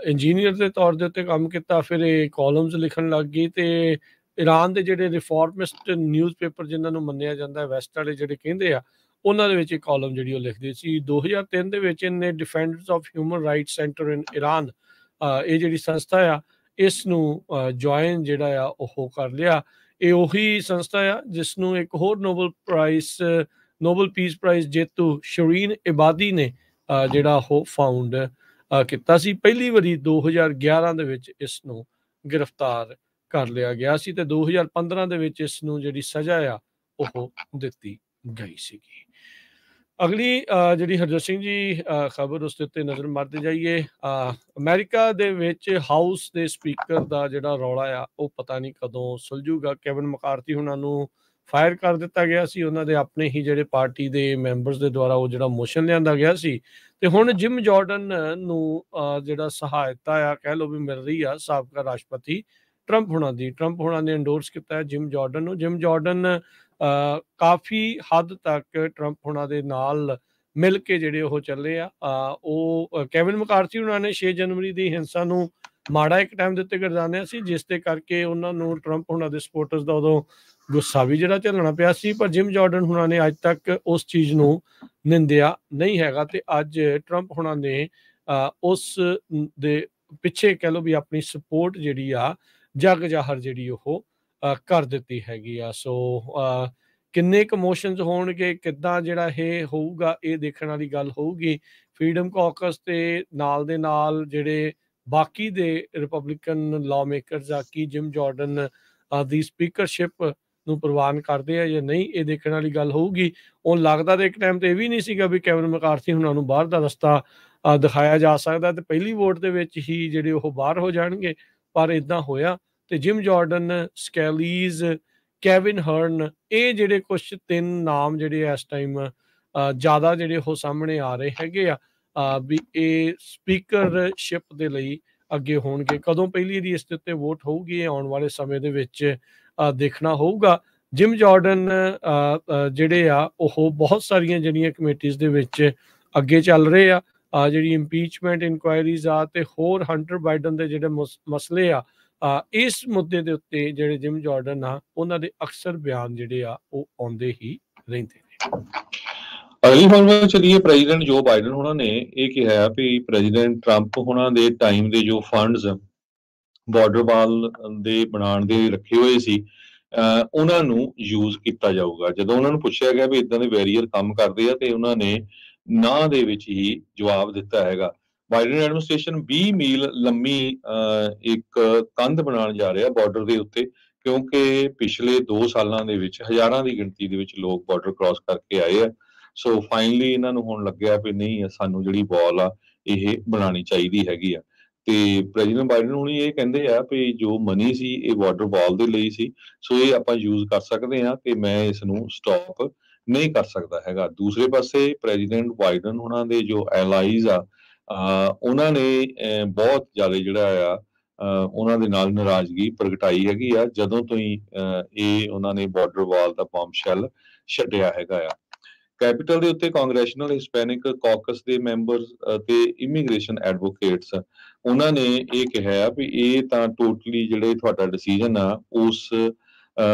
ਇੰਜੀਨੀਅਰ ਦੇ ਤੌਰ ਦੇ ਉੱਤੇ ਕੰਮ ਕੀਤਾ, ਫਿਰ ਇਹ ਕਾਲਮਸ ਲਿਖਣ ਲੱਗ ਗਈ ਤੇ ਈਰਾਨ ਦੇ ਜਿਹੜੇ ਰਿਫਾਰਮਿਸਟ ਨਿਊਜ਼ਪੇਪਰ ਜਿਨ੍ਹਾਂ ਨੂੰ ਮੰਨਿਆ ਜਾਂਦਾ ਵੈਸਟ ਵਾਲੇ ਜਿਹੜੇ ਕਹਿੰਦੇ ਆ, ਉਹਨਾਂ ਦੇ ਵਿੱਚ ਇਹ ਕਾਲਮ ਜਿਹੜੀ ਉਹ ਲਿਖਦੀ ਸੀ। 2003 ਦੇ ਵਿੱਚ ਇਹਨੇ defenders of human rights centre in Iran, ਇਹ ਜਿਹੜੀ ਸੰਸਥਾ ਆ, ਇਸ ਨੂੰ ਜੁਆਇਨ ਜਿਹੜਾ ਆ ਉਹ ਕਰ ਲਿਆ। ਇਹ ਉਹੀ ਸੰਸਥਾ ਆ ਜਿਸ ਨੂੰ ਇੱਕ ਹੋਰ ਨੋਬਲ ਪੀਸ ਪ੍ਰਾਈਜ਼ ਜੇਤੂ ਸ਼ਰੀਨ ਇਬਾਦੀ ਨੇ ਜਿਹੜਾ ਉਹ ਫਾਊਂਡ ਕੀਤਾ ਸੀ। ਪਹਿਲੀ ਵਾਰੀ 2011 ਦੇ ਵਿੱਚ ਇਸ ਨੂੰ ਗ੍ਰਿਫਤਾਰ ਕਰ ਲਿਆ ਗਿਆ ਸੀ ਤੇ 2015 ਦੇ ਵਿੱਚ ਇਸ ਨੂੰ ਜਿਹੜੀ ਸਜ਼ਾ ਆ ਉਹ ਦਿੱਤੀ ਗਈ ਸੀਗੀ। ਅਗਲੀ ਜਿਹੜੀ ਹਰਜੋਤ ਸਿੰਘ ਜੀ ਖਬਰ ਉਸ ਦੇ ਉੱਤੇ ਨਜ਼ਰ ਮਾਰਦੇ ਜਾਈਏ। ਅਮਰੀਕਾ ਦੇ ਵਿੱਚ ਹਾਊਸ ਦੇ ਸਪੀਕਰ ਦਾ ਜਿਹੜਾ ਰੌਲਾ ਆ ਉਹ ਪਤਾ ਨਹੀਂ ਕਦੋਂ ਸੁਲਝੂਗਾ। ਕੈਵਿਨ ਮਕਾਰਥੀ ਉਹਨਾਂ ਨੂੰ ਫਾਇਰ ਕਰ ਦਿੱਤਾ ਗਿਆ ਸੀ, ਉਹਨਾਂ ਦੇ ਆਪਣੇ ਹੀ ਜਿਹੜੇ ਪਾਰਟੀ ਦੇ ਮੈਂਬਰਸ ਦੇ ਦੁਆਰਾ ਉਹ ਜਿਹੜਾ ਮੋਸ਼ਨ ਲਿਆਂਦਾ ਗਿਆ ਸੀ ਤੇ ਹੁਣ ਜਿਮ ਜਾਰਡਨ ਨੂੰ ਜਿਹੜਾ ਸਹਾਇਤਾ ਆ ਕਹਿ ਲਓ ਵੀ ਮਿਲ ਰਹੀ ਆ ਸਾਬਕਾ ਰਾਸ਼ਟਰਪਤੀ ਟਰੰਪ ਹੋਣਾ ਨੇ ਐਂਡੋਰਸ ਕੀਤਾ ਹੈ ਜਿਮ ਜਾਰਡਨ ਨੂੰ। ਜਿਮ ਜਾਰਡਨ ਕਾਫੀ ਹੱਦ ਤੱਕ ਟਰੰਪ ਹੋਣਾ ਦੇ ਨਾਲ ਮਿਲ ਕੇ ਜਿਹੜੇ ਉਹ ਚੱਲੇ ਆ। ਉਹ ਕੈਵਿਨ ਮਕਾਰਥੀ ਉਹਨਾਂ ਨੇ 6 ਜਨਵਰੀ ਦੀ ਹਿੰਸਾ ਨੂੰ ਮਾੜਾ ਇੱਕ ਟਾਈਮ ਦੇ ਉੱਤੇ ਗਰਦਾਨਿਆ ਸੀ, ਜਿਸ ਦੇ ਕਰਕੇ ਉਹਨਾਂ ਨੂੰ ਟਰੰਪ ਹੋਣਾ ਦੇ ਸਪੋਰਟਰਸ ਦਾ ਉਦੋਂ ਗੁੱਸਾ ਵੀ ਜਿਹੜਾ ਝੱਲਣਾ ਪਿਆ ਸੀ। ਪਰ ਜਿਮ ਜਾਰਡਨ ਹੋਣਾ ਨੇ ਅੱਜ ਤੱਕ ਉਸ ਚੀਜ਼ ਨੂੰ ਨਿੰਦਿਆ ਨਹੀਂ ਹੈਗਾ ਤੇ ਅੱਜ ਟਰੰਪ ਹੋਣਾ ਨੇ ਉਸ ਦੇ ਪਿੱਛੇ ਕਹਿ ਲਓ ਵੀ ਆਪਣੀ ਸਪੋਰਟ ਜਿਹੜੀ ਆ ਜਗ ਜ਼ਾਹਰ ਜਿਹੜੀ ਉਹ ਕਰ ਦਿੱਤੀ ਹੈਗੀ ਆ। ਸੋ ਕਿੰਨੇ ਕੁ ਇਮੋਸ਼ਨਸ ਹੋਣਗੇ, ਕਿੱਦਾਂ ਜਿਹੜਾ ਇਹ ਹੋਊਗਾ, ਇਹ ਦੇਖਣ ਵਾਲੀ ਗੱਲ ਹੋਊਗੀ। ਫਰੀडम ਕਾਕਸ ਤੇ ਨਾਲ ਦੇ ਨਾਲ ਜਿਹੜੇ ਬਾਕੀ ਦੇ ਰਿਪਬਲਿਕਨ ਲਾਅ ਮੇਕਰਸ ਆ, ਕੀ ਜਿਮ ਜਾਰਡਨ ਦੀ ਸਪੀਕਰਸ਼ਿਪ ਨੂੰ ਪ੍ਰਵਾਨ ਕਰਦੇ ਆ ਜਾਂ ਨਹੀਂ, ਇਹ ਦੇਖਣ ਵਾਲੀ ਗੱਲ ਹੋਊਗੀ। ਉਹ ਲੱਗਦਾ ਤਾਂ ਇੱਕ ਟਾਈਮ ਤੇ ਇਹ ਵੀ ਨਹੀਂ ਸੀਗਾ ਵੀ ਕੈਵਿਨ ਮਕਾਰਥੀ ਉਹਨਾਂ ਨੂੰ ਬਾਹਰ ਦਾ ਰਸਤਾ ਦਿਖਾਇਆ ਜਾ ਸਕਦਾ ਤੇ ਪਹਿਲੀ ਵੋਟ ਦੇ ਵਿੱਚ ਹੀ ਜਿਹੜੇ ਉਹ ਬਾਹਰ ਹੋ ਜਾਣਗੇ, ਪਰ ਇਦਾਂ ਹੋਇਆ ਤੇ ਜਿਮ ਜਾਰਡਨ, ਸਕੈਲੀਜ਼, ਕੈਵਿਨ ਹਰਨ, ਇਹ ਜਿਹੜੇ ਕੁਛ 3 ਨਾਮ ਜਿਹੜੇ ਇਸ ਟਾਈਮ ਜ਼ਿਆਦਾ ਜਿਹੜੇ ਉਹ ਸਾਹਮਣੇ ਆ ਰਹੇ ਹੈਗੇ ਆ ਵੀ ਇਹ ਸਪੀਕਰਸ਼ਿਪ ਦੇ ਲਈ ਅੱਗੇ ਹੋਣਗੇ। ਕਦੋਂ ਪਹਿਲੀ ਦੀ ਇਸ ਦੇ ਉੱਤੇ ਵੋਟ ਹੋਊਗੀ ਇਹ ਆਉਣ ਵਾਲੇ ਸਮੇਂ ਦੇ ਵਿੱਚ ਦੇਖਣਾ ਹੋਊਗਾ। ਜਿਮ ਜਾਰਡਨ ਜਿਹੜੇ ਆ ਉਹ ਬਹੁਤ ਸਾਰੀਆਂ ਜਿਹੜੀਆਂ ਕਮੇਟੀਜ਼ ਦੇ ਵਿੱਚ ਅੱਗੇ ਚੱਲ ਰਹੇ ਆ, ਜਿਹੜੀ ਇੰਪੀਚਮੈਂਟ ਇਨਕੁਆਇਰੀਜ਼ ਆ ਤੇ ਹੋਰ ਹੰਟਰ ਬਾਈਡਨ ਦੇ ਜਿਹੜੇ ਮਸਲੇ ਆ, ਇਸ ਮੁੱਦੇ ਦੇ ਉੱਤੇ ਜਿਹੜੇ ਜਿਮ ਜਾਰਡਨ ਆ ਉਹਨਾਂ ਦੇ ਅਕਸਰ ਬਿਆਨ ਜਿਹੜੇ ਆ ਉਹ ਆਉਂਦੇ ਹੀ ਰਹਿੰਦੇ ਨੇ। ਅਗਲੀ ਖਬਰ ਚਲੀਏ। ਪ੍ਰੈਜ਼ੀਡੈਂਟ ਜੋ ਬਾਈਡਨ ਹੋਣਾ ਨੇ ਇਹ ਕਿਹਾ ਵੀ ਪ੍ਰੈਜ਼ੀਡੈਂਟ ਟਰੰਪ ਹੋਣਾ ਦੇ ਟਾਈਮ ਦੇ ਜੋ ਫੰਡਸ ਬਾਰਡਰ ਵਾਲ ਦੇ ਬਣਾਉਣ ਦੇ ਰੱਖੇ ਹੋਏ ਸੀ ਉਹਨਾਂ ਨੂੰ ਯੂਜ਼ ਕੀਤਾ ਜਾਊਗਾ। ਜਦੋਂ ਉਹਨਾਂ ਨੂੰ ਪੁੱਛਿਆ ਗਿਆ ਵੀ ਇਦਾਂ ਦੇ ਵੈਰੀਅਰ ਕੰਮ ਕਰਦੇ ਆ ਤੇ ਉਹਨਾਂ ਨੇ ਨਾਂ ਦੇ ਵਿੱਚ ਹੀ ਜਵਾਬ ਦਿੱਤਾ ਹੈਗਾ। ਬਾਈਡਨ ਐਡਮਿਨਿਸਟ੍ਰੇਸ਼ਨ 20 ਮੀਲ ਲੰਮੀ ਇੱਕ ਕੰਧ ਬਣਾਉਣ ਜਾ ਰਿਹਾ ਬਾਰਡਰ ਦੇ ਉੱਤੇ, ਕਿਉਂਕਿ ਪਿਛਲੇ 2 ਸਾਲਾਂ ਦੇ ਵਿੱਚ ਹਜ਼ਾਰਾਂ ਦੀ ਗਿਣਤੀ ਦੇ ਵਿੱਚ ਲੋਕ ਬਾਰਡਰ ਕ੍ਰਾਸ ਕਰਕੇ ਆਏ ਆ। ਸੋ ਫਾਈਨਲੀ ਇਹਨਾਂ ਨੂੰ ਹੁਣ ਲੱਗਿਆ ਵੀ ਨਹੀਂ, ਸਾਨੂੰ ਜਿਹੜੀ ਵਾਲ ਆ ਇਹ ਬਣਾਉਣੀ ਚਾਹੀਦੀ ਹੈਗੀ ਆ। ਤੇ ਪ੍ਰੈਜ਼ੀਡੈਂਟ ਬਾਈਡਨ ਹੁਣੀ ਇਹ ਕਹਿੰਦੇ ਆ ਵੀ ਜੋ ਮਨੀ ਸੀ ਇਹ ਬਾਰਡਰ ਵਾਲ ਦੇ ਲਈ ਸੀ, ਸੋ ਇਹ ਆਪਾਂ ਯੂਜ਼ ਕਰ ਸਕਦੇ ਹਾਂ ਤੇ ਮੈਂ ਇਸ ਨੂੰ ਸਟਾਪ ਨਹੀਂ ਕਰ ਸਕਦਾ ਹੈਗਾ। ਦੂਸਰੇ ਪਾਸੇ ਪ੍ਰੈਜ਼ੀਡੈਂਟ ਬਾਈਡਨ ਉਹਨਾਂ ਦੇ ਜੋ ਐਲਾਈਜ਼ ਆ ਉਹਨਾਂ ਨੇ ਬਹੁਤ ਜ਼ਿਆਦਾ ਜਿਹੜਾ ਆ ਉਹਨਾਂ ਦੇ ਨਾਲ ਨਾਰਾਜ਼ਗੀ ਪ੍ਰਗਟਾਈ ਹੈਗੀ ਆ ਜਦੋਂ ਤੋਂ ਹੀ ਇਹ ਉਹਨਾਂ ਨੇ ਬਾਰਡਰ ਵਾਲ ਦਾ ਬੰਬ ਸ਼ੈਲ ਛੱਡਿਆ ਹੈਗਾ ਆ। ਕੈਪੀਟਲ ਦੇ ਉੱਤੇ ਕਾਂਗਰੈਸ਼ਨਲ ਹਿਸਪੈਨਿਕ ਕਾਕਸ ਦੇ ਮੈਂਬਰਸ ਤੇ ਇਮੀਗ੍ਰੇਸ਼ਨ ਐਡਵੋਕੇਟਸ ਉਹਨਾਂ ਨੇ ਇਹ ਕਿਹਾ ਵੀ ਇਹ ਤਾਂ ਟੋਟਲੀ ਜਿਹੜੇ ਤੁਹਾਡਾ ਡਿਸੀਜਨ ਆ ਉਸ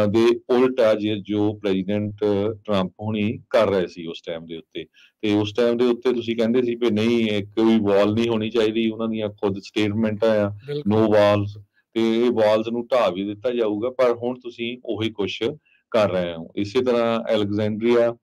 ਦੇ ਉਲਟ ਆ ਜੋ ਪ੍ਰੈਜ਼ੀਡੈਂਟ ਟਰੰਪ ਹੁਣੀ ਕਰ ਰਹੇ ਸੀ ਉਸ ਟਾਈਮ ਦੇ ਉੱਤੇ। ਤੇ ਉਸ ਟਾਈਮ ਦੇ ਉੱਤੇ ਤੁਸੀਂ ਕਹਿੰਦੇ ਸੀ ਵੀ ਨਹੀਂ ਕੋਈ ਵਾਲ ਨਹੀਂ ਹੋਣੀ ਚਾਹੀਦੀ, ਉਹਨਾਂ ਦੀਆਂ ਖੁਦ ਸਟੇਟਮੈਂਟਾਂ ਆ ਨੋ ਵਾਲਸ, ਤੇ ਇਹ ਵਾਲਸ ਨੂੰ ਢਾਹ ਵੀ ਦਿੱਤਾ ਜਾਊਗਾ, ਪਰ ਹੁਣ ਤੁਸੀਂ ਉਹੀ ਕੁਛ ਕਰ ਰਹੇ ਹੋ। ਇਸੇ ਤਰ੍ਹਾਂ ਅਲੈਗਜ਼ੈਂਡਰੀਆ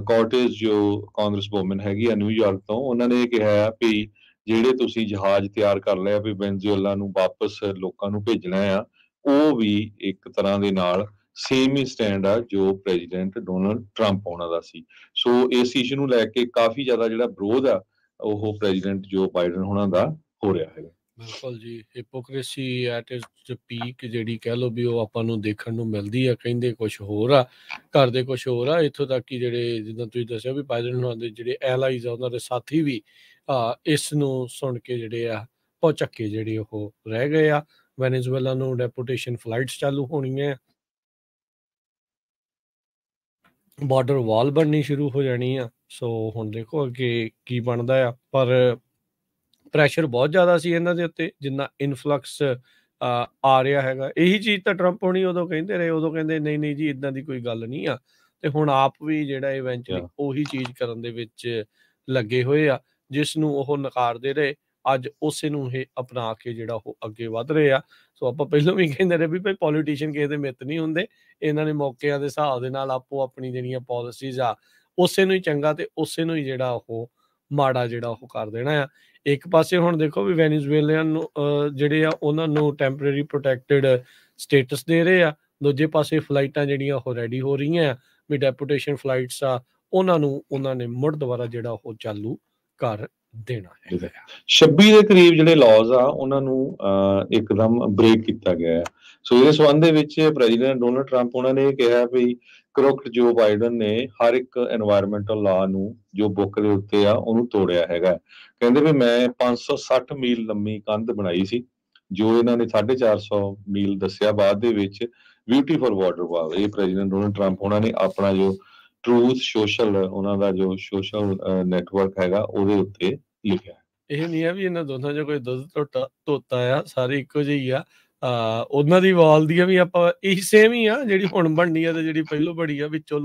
ਕਾਰਟੇਜ ਜੋ ਕਾਂਗਰਸ ਵੂਮਨ ਹੈਗੀ ਆ ਨਿਊਯਾਰਕ ਤੋਂ, ਉਹਨਾਂ ਨੇ ਇਹ ਕਿਹਾ ਵੀ ਜਿਹੜੇ ਤੁਸੀਂ ਜਹਾਜ਼ ਤਿਆਰ ਕਰ ਲਿਆ ਵੀ ਵੈਨਜ਼ੂਏਲਾ ਨੂੰ ਵਾਪਸ ਲੋਕਾਂ ਨੂੰ ਭੇਜਣਾ ਆ, ਉਹ ਵੀ ਇੱਕ ਤਰ੍ਹਾਂ ਦੇ ਨਾਲ ਸੇਮ ਹੀ ਸਟੈਂਡ ਆ ਜੋ ਪ੍ਰੈਜ਼ੀਡੈਂਟ ਡੋਨਲਡ ਟਰੰਪ ਉਹਨਾਂ ਦਾ ਸੀ। ਸੋ ਇਸ ਇਸ਼ੂ ਨੂੰ ਲੈ ਕੇ ਕਾਫੀ ਜ਼ਿਆਦਾ ਜਿਹੜਾ ਵਿਰੋਧ ਆ ਉਹ ਪ੍ਰੈਜ਼ੀਡੈਂਟ ਜੋ ਬਾਈਡਨ ਉਹਨਾਂ ਦਾ ਹੋ ਰਿਹਾ ਹੈਗਾ। ਬਿਲਕੁਲ ਜੀ, ਹਿਪੋਕ੍ਰੇਸੀ ਐਟ ਇਟਸ ਪੀਕ ਜਿਹੜੀ ਕਹਿ ਲਓ ਵੀ ਉਹ ਆਪਾਂ ਨੂੰ ਦੇਖਣ ਨੂੰ ਮਿਲਦੀ ਆ। ਕਹਿੰਦੇ ਕੁਛ ਹੋਰ ਆ, ਕਰਦੇ ਕੁਛ ਹੋਰ ਆ। ਇੱਥੋਂ ਤੱਕ ਕਿ ਜਿਹੜੇ ਜਿੱਦਾਂ ਤੁਸੀਂ ਦੱਸਿਆ ਵੀ ਬਾਈਡਨ ਹੋਣਾ ਦੇ ਜਿਹੜੇ ਐਲਾਈਜ਼ ਆ ਉਹਨਾਂ ਦੇ ਸਾਥੀ ਵੀ ਇਸ ਨੂੰ ਸੁਣ ਕੇ ਜਿਹੜੇ ਆ ਭੌਚੱਕੇ ਜਿਹੜੇ ਉਹ ਰਹਿ ਗਏ ਆ। ਵੈਨੇਜ਼ੁਏਲਾ ਨੂੰ ਡੈਪੂਟੇਸ਼ਨ ਫਲਾਈਟਸ ਚਾਲੂ ਹੋਣੀਆਂ, ਬਾਰਡਰ ਵਾਲ ਬਣਨੀ ਸ਼ੁਰੂ ਹੋ ਜਾਣੀ ਆ। ਸੋ ਹੁਣ ਦੇਖੋ ਅੱਗੇ ਕੀ ਬਣਦਾ ਆ, ਪਰ ਪ੍ਰੈਸ਼ਰ ਬਹੁਤ ਜ਼ਿਆਦਾ ਸੀ ਇਹਨਾਂ ਦੇ ਉੱਤੇ ਜਿੰਨਾ ਇਨਫਲਕਸ ਆ ਰਿਹਾ ਹੈਗਾ। ਇਹੀ ਚੀਜ਼ ਤਾਂ ਟਰੰਪ ਹੋਣੀ ਉਦੋਂ ਕਹਿੰਦੇ ਰਹੇ, ਉਦੋਂ ਕਹਿੰਦੇ ਨਹੀਂ ਨਹੀਂ ਜੀ ਇਦਾਂ ਦੀ ਕੋਈ ਗੱਲ ਨਹੀਂ ਆ, ਤੇ ਹੁਣ ਆਪ ਵੀ ਜਿਹੜਾ ਇਵੈਂਚੁਅਲੀ ਉਹੀ ਚੀਜ਼ ਕਰਨ ਦੇ ਵਿੱਚ ਲੱਗੇ ਹੋਏ ਆ, ਜਿਸ ਨੂੰ ਉਹ ਨਕਾਰਦੇ ਰਹੇ। ਅੱਜ ਉਸੇ ਨੂੰ ਇਹ ਅਪਣਾ ਕੇ ਜਿਹੜਾ ਉਹ ਅੱਗੇ ਵੱਧ ਰਹੇ ਆ। ਸੋ ਆਪਾਂ ਪਹਿਲਾਂ ਵੀ ਕਹਿੰਦੇ ਰਹੇ ਵੀ ਭਾਈ ਪੋਲੀਟੀਸ਼ੀਅਨ ਕਿਸੇ ਦੇ ਮਿੱਤ ਨਹੀਂ ਹੁੰਦੇ। ਇਹਨਾਂ ਨੇ ਮੌਕਿਆਂ ਦੇ ਹਿਸਾਬ ਦੇ ਨਾਲ ਆਪੋ ਆਪਣੀ ਜਿਹੜੀਆਂ ਪਾਲਿਸੀਜ਼ ਆ ਉਸੇ ਨੂੰ ਹੀ ਚੰਗਾ ਤੇ ਉਸੇ ਨੂੰ ਹੀ ਜਿਹੜਾ ਉਹ ਮਾੜਾ ਜਿਹੜਾ ਉਹ ਕਰ ਦੇਣਾ ਆ। ਇੱਕ ਪਾਸੇ ਹੁਣ ਦੇਖੋ ਵੀ ਵੈਨੇਜ਼ੁਏਲੀਅਨ ਨੂੰ ਜਿਹੜੇ ਆ ਉਹਨਾਂ ਨੂੰ ਟੈਂਪਰੇਰੀ ਪ੍ਰੋਟੈਕਟਿਡ ਸਟੇਟਸ ਦੇ ਰਹੇ ਆ। ਦੂਜੇ ਪਾਸੇ ਫਲਾਈਟਾਂ ਜਿਹੜੀਆਂ ਉਹ ਰੈਡੀ ਹੋ ਰਹੀਆਂ ਆ ਵੀ ਡੈਪੂਟੇਸ਼ਨ ਫਲਾਈਟਸ ਆ, ਉਹਨਾਂ ਨੂੰ ਉਹਨਾਂ ਨੇ ਮੁੜ ਦੁਬਾਰਾ ਜਿਹੜਾ ਉਹ ਚਾਲੂ ਕਰ ਦੇਣਾ ਹੈ। 26 ਦੇ ਕਰੀਬ ਜਿਹੜੇ ਲਾਜ਼ ਆ ਉਹਨਾਂ ਨੂੰ ਇੱਕਦਮ ਬ੍ਰੇਕ ਕੀਤਾ ਗਿਆ ਹੈ। ਸੋ ਇਸ ਸੰਬੰਧ ਦੇ ਵਿੱਚ ਪ੍ਰੈਜ਼ੀਡੈਂਟ ਡੋਨਲਡ ਟਰੰਪ ਉਹਨਾਂ ਨੇ ਕਿਹਾ ਵੀ ਕਰੋਕਟ ਜੋ ਬਾਈਡਨ ਨੇ ਹਰ ਇੱਕ এনवायरमेंटल ਲਾ ਨੂੰ ਜੋ ਬੁੱਕ ਦੇ ਉੱਤੇ ਆ ਉਹਨੂੰ ਤੋੜਿਆ ਹੈਗਾ। ਕਹਿੰਦੇ ਵੀ ਮੈਂ 560 ਮੀਲ ਲੰਮੀ ਕੰਧ ਬਣਾਈ ਸੀ ਜੋ ਇਹਨਾਂ ਨੇ 450 ਮੀਲ ਦੱਸਿਆ ਬਾਅਦ ਦੇ ਵਿੱਚ ਬਿਊਟੀਫੁਲ ਬਾਰਡਰ ਵਾਲ। ਇਹ ਪ੍ਰੈਜ਼ੀਡੈਂਟ ਡੋਨਲਡ ਟਰੰਪ ਉਹਨਾਂ ਨੇ ਆਪਣਾ ਜੋ ਟਰੂਥ ਸੋਸ਼ਲ ਉਹਨਾਂ ਦਾ ਜੋ ਸੋਸ਼ਲ ਨੈਟਵਰਕ ਹੈਗਾ ਉਹਦੇ ਉੱਤੇ ਲਿਖਿਆ। ਇਹ ਨਹੀਂ ਆ ਵੀ ਇਹਨਾਂ ਦੋਨਾਂ 'ਚ ਕੋਈ ਦੁੱਧ ਧੋਤਾ ਆ, ਸਾਰੇ ਇੱਕੋ ਜਿਹੇ ਹੀ ਆ। ਉਹਨਾਂ ਦੀ ਵਾਲ ਦੀਆਂ ਵੀ ਆਪਾਂ ਇਹੀ ਸੇਮ ਹੀ ਆ ਜਿਹੜੀ ਹੁਣ ਬਣਨੀ ਆ ਤੇ ਜਿਹੜੀ ਪਹਿਲੋਂ ਬਣੀ ਆ। ਵਿੱਚੋਂ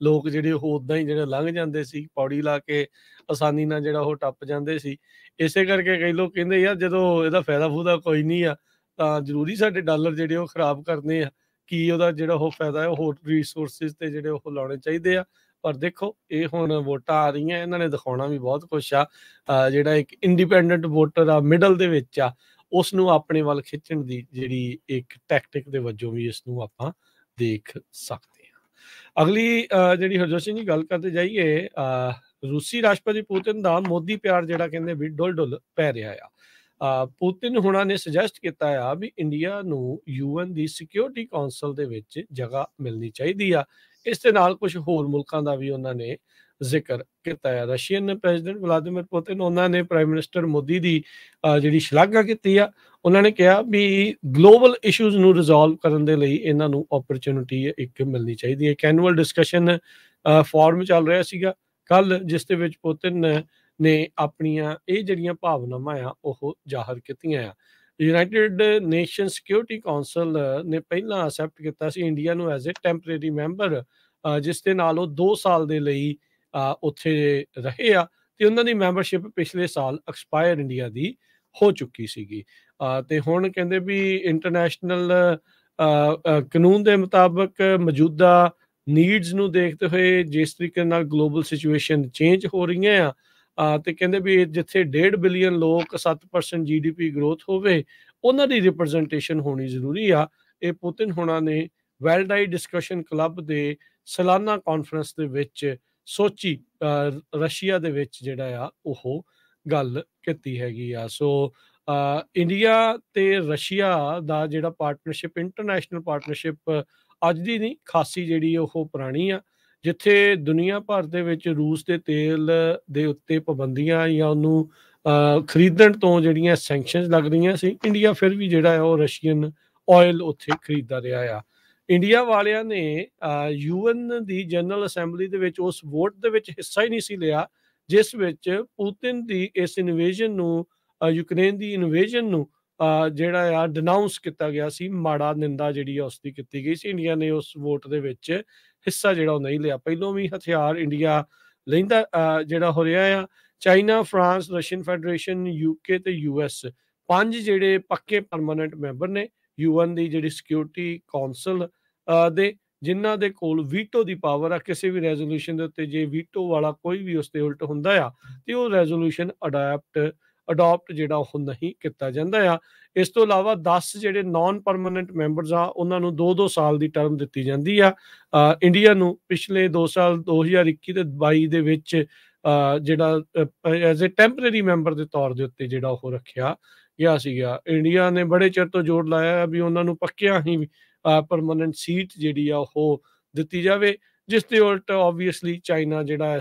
ਲੋਕ ਜਿਹੜੇ ਉਹ ਓਦਾਂ ਹੀ ਜਿਹੜੇ ਲੰਘ ਜਾਂਦੇ ਸੀ, ਪੌੜੀ ਲਾ ਕੇ ਆਸਾਨੀ ਨਾਲ ਜਿਹੜਾ ਉਹ ਟੱਪ ਜਾਂਦੇ ਸੀ। ਇਸੇ ਕਰਕੇ ਕਈ ਲੋਕ ਕਹਿੰਦੇ ਯਾਰ ਜਦੋਂ ਇਹਦਾ ਫਾਇਦਾ ਫੂਦਾ ਕੋਈ ਨਹੀਂ ਆ ਤਾਂ ਜ਼ਰੂਰੀ ਸਾਡੇ ਡਾਲਰ ਜਿਹੜੇ ਉਹ ਖਰਾਬ ਕਰਨੇ ਆ, ਕੀ ਉਹਦਾ ਜਿਹੜਾ ਉਹ ਫਾਇਦਾ ਹੈ ਉਹ ਹੋਰ ਰਿਸੋਰਸਿਸ ਤੇ ਜਿਹੜੇ ਉਹ ਲਾਉਣੇ ਚਾਹੀਦੇ ਆ। ਪਰ ਦੇਖੋ ਇਹ ਹੁਣ ਵੋਟਾਂ ਆ ਰਹੀਆਂ, ਇਹਨਾਂ ਨੇ ਦਿਖਾਉਣਾ ਵੀ ਬਹੁਤ ਕੁਛ ਆ। ਜਿਹੜਾ ਇੱਕ ਇੰਡੀਪੈਂਡੈਂਟ ਵੋਟਰ ਆ ਮਿਡਲ ਦੇ ਵਿੱਚ ਆ, ਉਸ ਨੂੰ ਆਪਣੇ ਵੱਲ ਖਿੱਚਣ ਦੀ ਜਿਹੜੀ ਇੱਕ ਟੈਕਟਿਕ ਦੇ ਵਜੋਂ ਵੀ ਇਸ ਨੂੰ ਆਪਾਂ ਦੇਖ ਸਕਦੇ ਹਾਂ। ਅਗਲੀ ਜਿਹੜੀ ਹਰਜੋਤ ਸਿੰਘ ਜੀ ਗੱਲ ਕਰਦੇ ਜਾਈਏ, ਰੂਸੀ ਰਾਸ਼ਟਰਪਤੀ ਪੁਤਿਨ ਦਾ ਮੋਦੀ ਪਿਆਰ ਜਿਹੜਾ ਕਹਿੰਦੇ ਵੀ ਡੁੱਲ ਪੈ ਰਿਹਾ ਆ। ਪੁਤਿਨ ਹੁਣਾਂ ਨੇ ਸੁਜੈਸਟ ਕੀਤਾ ਆ ਵੀ ਇੰਡੀਆ ਨੂੰ UN ਦੀ ਸਿਕਿਉਰਿਟੀ ਕਾਉਂਸਲ ਦੇ ਵਿੱਚ ਜਗ੍ਹਾ ਮਿਲਣੀ ਚਾਹੀਦੀ ਆ। ਇਸ ਦੇ ਨਾਲ ਕੁਝ ਹੋਰ ਮੁਲਕਾਂ ਦਾ ਵੀ ਉਹਨਾਂ ਨੇ ਜ਼ਿਕਰ ਕੀਤਾ ਹੈ। ਰਸ਼ੀਅਨ ਪ੍ਰੈਜ਼ੀਡੈਂਟ ਵਲਾਦੀਮੀਰ ਪੁਤਿਨ ਉਹਨਾਂ ਨੇ ਪ੍ਰਾਈਮ ਮਿਨਿਸਟਰ ਮੋਦੀ ਦੀ ਜਿਹੜੀ ਸ਼ਲਾਘਾ ਕੀਤੀ ਆ। ਉਹਨਾਂ ਨੇ ਕਿਹਾ ਵੀ ਗਲੋਬਲ ਇਸ਼ੂਜ਼ ਨੂੰ ਰਿਜ਼ੋਲਵ ਕਰਨ ਦੇ ਲਈ ਇਹਨਾਂ ਨੂੰ ਓਪਰਚੁਨਿਟੀ ਇੱਕ ਮਿਲਣੀ ਚਾਹੀਦੀ ਹੈ। ਇੱਕ ਐਨੂਅਲ ਡਿਸਕਸ਼ਨ ਫੋਰਮ ਚੱਲ ਰਿਹਾ ਸੀਗਾ ਕੱਲ, ਜਿਸ ਦੇ ਵਿੱਚ ਪੁਤਿਨ ਨੇ ਆਪਣੀਆਂ ਇਹ ਜਿਹੜੀਆਂ ਭਾਵਨਾਵਾਂ ਆ ਉਹ ਜ਼ਾਹਰ ਕੀਤੀਆਂ ਆ। ਯੂਨਾਈਟਿਡ ਨੇਸ਼ਨ ਸਿਕਿਉਰਿਟੀ ਕਾਉਂਸਲ ਨੇ ਪਹਿਲਾਂ ਅਸੈਪਟ ਕੀਤਾ ਸੀ ਇੰਡੀਆ ਨੂੰ ਐਜ਼ ਏ ਟੈਂਪਰੇਰੀ ਮੈਂਬਰ, ਜਿਸ ਦੇ ਨਾਲ ਉਹ 2 ਸਾਲ ਦੇ ਲਈ ਉੱਥੇ ਰਹੇ ਆ ਤੇ ਉਹਨਾਂ ਦੀ ਮੈਂਬਰਸ਼ਿਪ ਪਿਛਲੇ ਸਾਲ ਐਕਸਪਾਇਰ ਇੰਡੀਆ ਦੀ ਹੋ ਚੁੱਕੀ ਸੀਗੀ। ਤੇ ਹੁਣ ਕਹਿੰਦੇ ਵੀ ਇੰਟਰਨੈਸ਼ਨਲ ਕਾਨੂੰਨ ਦੇ ਮੁਤਾਬਕ ਮੌਜੂਦਾ ਨੀਡਸ ਨੂੰ ਦੇਖਦੇ ਹੋਏ ਜਿਸ ਤਰੀਕੇ ਨਾਲ ਗਲੋਬਲ ਸਿਚੁਏਸ਼ਨ ਚੇਂਜ ਹੋ ਰਹੀਆਂ ਆ, ਤੇ ਕਹਿੰਦੇ ਵੀ ਜਿੱਥੇ 1.5 ਬਿਲੀਅਨ ਲੋਕ 7% GDP ਗਰੋਥ ਹੋਵੇ ਉਹਨਾਂ ਦੀ ਰਿਪਰੈਜ਼ੈਂਟੇਸ਼ਨ ਹੋਣੀ ਜ਼ਰੂਰੀ ਆ। ਇਹ ਪੁਤਿਨ ਹੋਣਾ ਨੇ ਵੈਲਡਾਈ ਡਿਸਕਸ਼ਨ ਕਲੱਬ ਦੇ ਸਾਲਾਨਾ ਕਾਨਫਰੰਸ ਦੇ ਵਿੱਚ ਸੋਚੀ ਰਸ਼ੀਆ ਦੇ ਵਿੱਚ ਜਿਹੜਾ ਆ ਉਹ ਗੱਲ ਕੀਤੀ ਹੈਗੀ ਆ। ਸੋ ਇੰਡੀਆ ਤੇ ਰਸ਼ੀਆ ਦਾ ਜਿਹੜਾ ਪਾਰਟਨਰਸ਼ਿਪ, ਇੰਟਰਨੈਸ਼ਨਲ ਪਾਰਟਨਰਸ਼ਿਪ ਅੱਜ ਦੀ ਨਹੀਂ ਖਾਸੀ ਜਿਹੜੀ ਉਹ ਪੁਰਾਣੀ ਆ। ਜਿੱਥੇ ਦੁਨੀਆ ਭਰ ਦੇ ਵਿੱਚ ਰੂਸ ਦੇ ਤੇਲ ਦੇ ਉੱਤੇ ਪਾਬੰਦੀਆਂ ਜਾਂ ਉਹਨੂੰ ਖਰੀਦਣ ਤੋਂ ਜਿਹੜੀਆਂ ਸੈਂਕਸ਼ਨਸ ਲੱਗ ਰਹੀਆਂ ਸੀ, ਇੰਡੀਆ ਫਿਰ ਵੀ ਜਿਹੜਾ ਆ ਉਹ ਰਸ਼ੀਅਨ ਆਇਲ ਉੱਥੇ ਖਰੀਦਦਾ ਰਿਹਾ ਆ। ਇੰਡੀਆ ਵਾਲਿਆਂ ਨੇ UN ਦੀ ਜਨਰਲ ਅਸੈਂਬਲੀ ਦੇ ਵਿੱਚ ਉਸ ਵੋਟ ਦੇ ਵਿੱਚ ਹਿੱਸਾ ਹੀ ਨਹੀਂ ਸੀ ਲਿਆ ਜਿਸ ਵਿੱਚ ਪੁਤਿਨ ਦੀ ਇਸ ਇਨਵੇਜਨ ਨੂੰ, ਯੂਕਰੇਨ ਦੀ ਇਨਵੇਜਨ ਨੂੰ ਜਿਹੜਾ ਆ ਡਿਨਾਊਂਸ ਕੀਤਾ ਗਿਆ ਸੀ, ਮਾੜਾ ਨਿੰਦਾ ਜਿਹੜੀ ਆ ਉਸਦੀ ਕੀਤੀ ਗਈ ਸੀ। ਇੰਡੀਆ ਨੇ ਉਸ ਵੋਟ ਦੇ ਵਿੱਚ ਹਿੱਸਾ ਜਿਹੜਾ ਉਹ ਨਹੀਂ ਲਿਆ। ਪਹਿਲੋਂ ਵੀ ਹਥਿਆਰ ਇੰਡੀਆ ਲੈਂਦਾ ਜਿਹੜਾ ਹੋ ਰਿਹਾ ਆ। China, France, Russian federation, UK ਤੇ US 5 ਜਿਹੜੇ ਪੱਕੇ ਪਰਮਾਨੈਂਟ ਮੈਂਬਰ ਨੇ UN ਦੀ ਜਿਹੜੀ ਸਿਕਿਉਰਿਟੀ ਕਾਉਂਸਲ ਦੇ, ਜਿਨ੍ਹਾਂ ਦੇ ਕੋਲ ਵੀਟੋ ਦੀ ਪਾਵਰ ਆ। ਕਿਸੇ ਵੀ ਰੈਜ਼ੋਲੂਸ਼ਨ ਦੇ ਉੱਤੇ ਜੇ ਵੀਟੋ ਵਾਲਾ ਕੋਈ ਵੀ ਉਸ ਤੇ ਉਲਟ ਹੁੰਦਾ ਆ ਤੇ ਉਹ ਰੈਜ਼ੋਲੂਸ਼ਨ ਅਡਾਪਟ ਅਡੋਪਟ ਜਿਹੜਾ ਉਹ ਨਹੀਂ ਕੀਤਾ ਜਾਂਦਾ ਆ। ਇਸ ਤੋਂ ਇਲਾਵਾ 10 ਜਿਹੜੇ ਨਾਨ ਪਰਮਾਨੈਂਟ ਮੈਂਬਰਸ ਆ ਉਹਨਾਂ ਨੂੰ 2-2 ਸਾਲ ਦੀ ਟਰਮ ਦਿੱਤੀ ਜਾਂਦੀ ਆ। ਇੰਡੀਆ ਨੂੰ ਪਿਛਲੇ 2 ਸਾਲ 2021 ਤੇ 22 ਦੇ ਵਿੱਚ ਜਿਹੜਾ ਐਜ਼ ਅ ਟੈਂਪਰੇਰੀ ਮੈਂਬਰ ਦੇ ਤੌਰ ਦੇ ਉੱਤੇ ਜਿਹੜਾ ਉਹ ਰੱਖਿਆ ਗਿਆ ਸੀਗਾ। ਇੰਡੀਆ ਨੇ ਬੜੇ ਚਿਰ ਤੋਂ ਜ਼ੋਰ ਲਾਇਆ ਵੀ ਉਹਨਾਂ ਨੂੰ ਪੱਕਿਆਂ ਹੀ ਪਰਮਾਨੈਂਟ ਸੀਟ ਜਿਹੜੀ ਆ ਉਹ ਦਿੱਤੀ ਜਾਵੇ, ਜਿਸ ਦੇ ਉਲਟ ਆਬਵੀਅਸਲੀ ਚਾਈਨਾ ਜਿਹੜਾ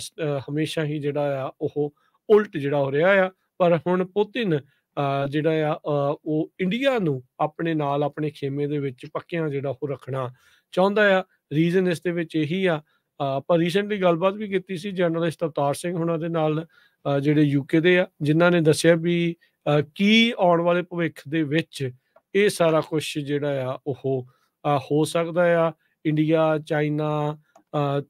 ਹਮੇਸ਼ਾ ਹੀ ਜਿਹੜਾ ਆ ਉਹ ਉਲਟ ਜਿਹੜਾ ਹੋ ਰਿਹਾ ਆ। ਪਰ ਹੁਣ ਪੁਤਿਨ ਜਿਹੜਾ ਆ ਉਹ ਇੰਡੀਆ ਨੂੰ ਆਪਣੇ ਨਾਲ ਆਪਣੇ ਖੇਮੇ ਦੇ ਵਿੱਚ ਪੱਕਿਆਂ ਜਿਹੜਾ ਉਹ ਰੱਖਣਾ ਚਾਹੁੰਦਾ ਆ। ਰੀਜ਼ਨ ਇਸ ਦੇ ਵਿੱਚ ਇਹੀ ਆ। ਆਪਾਂ ਰੀਸੈਂਟਲੀ ਗੱਲਬਾਤ ਵੀ ਕੀਤੀ ਸੀ ਜਰਨਲਿਸਟ ਅਵਤਾਰ ਸਿੰਘ ਹੁਣਾਂ ਦੇ ਨਾਲ, ਜਿਹੜੇ ਯੂਕੇ ਦੇ ਆ, ਜਿਨ੍ਹਾਂ ਨੇ ਦੱਸਿਆ ਵੀ ਕੀ ਆਉਣ ਵਾਲੇ ਭਵਿੱਖ ਦੇ ਵਿੱਚ ਇਹ ਸਾਰਾ ਕੁਛ ਜਿਹੜਾ ਆ ਉਹ ਹੋ ਸਕਦਾ ਆ। ਇੰਡੀਆ, ਚਾਈਨਾ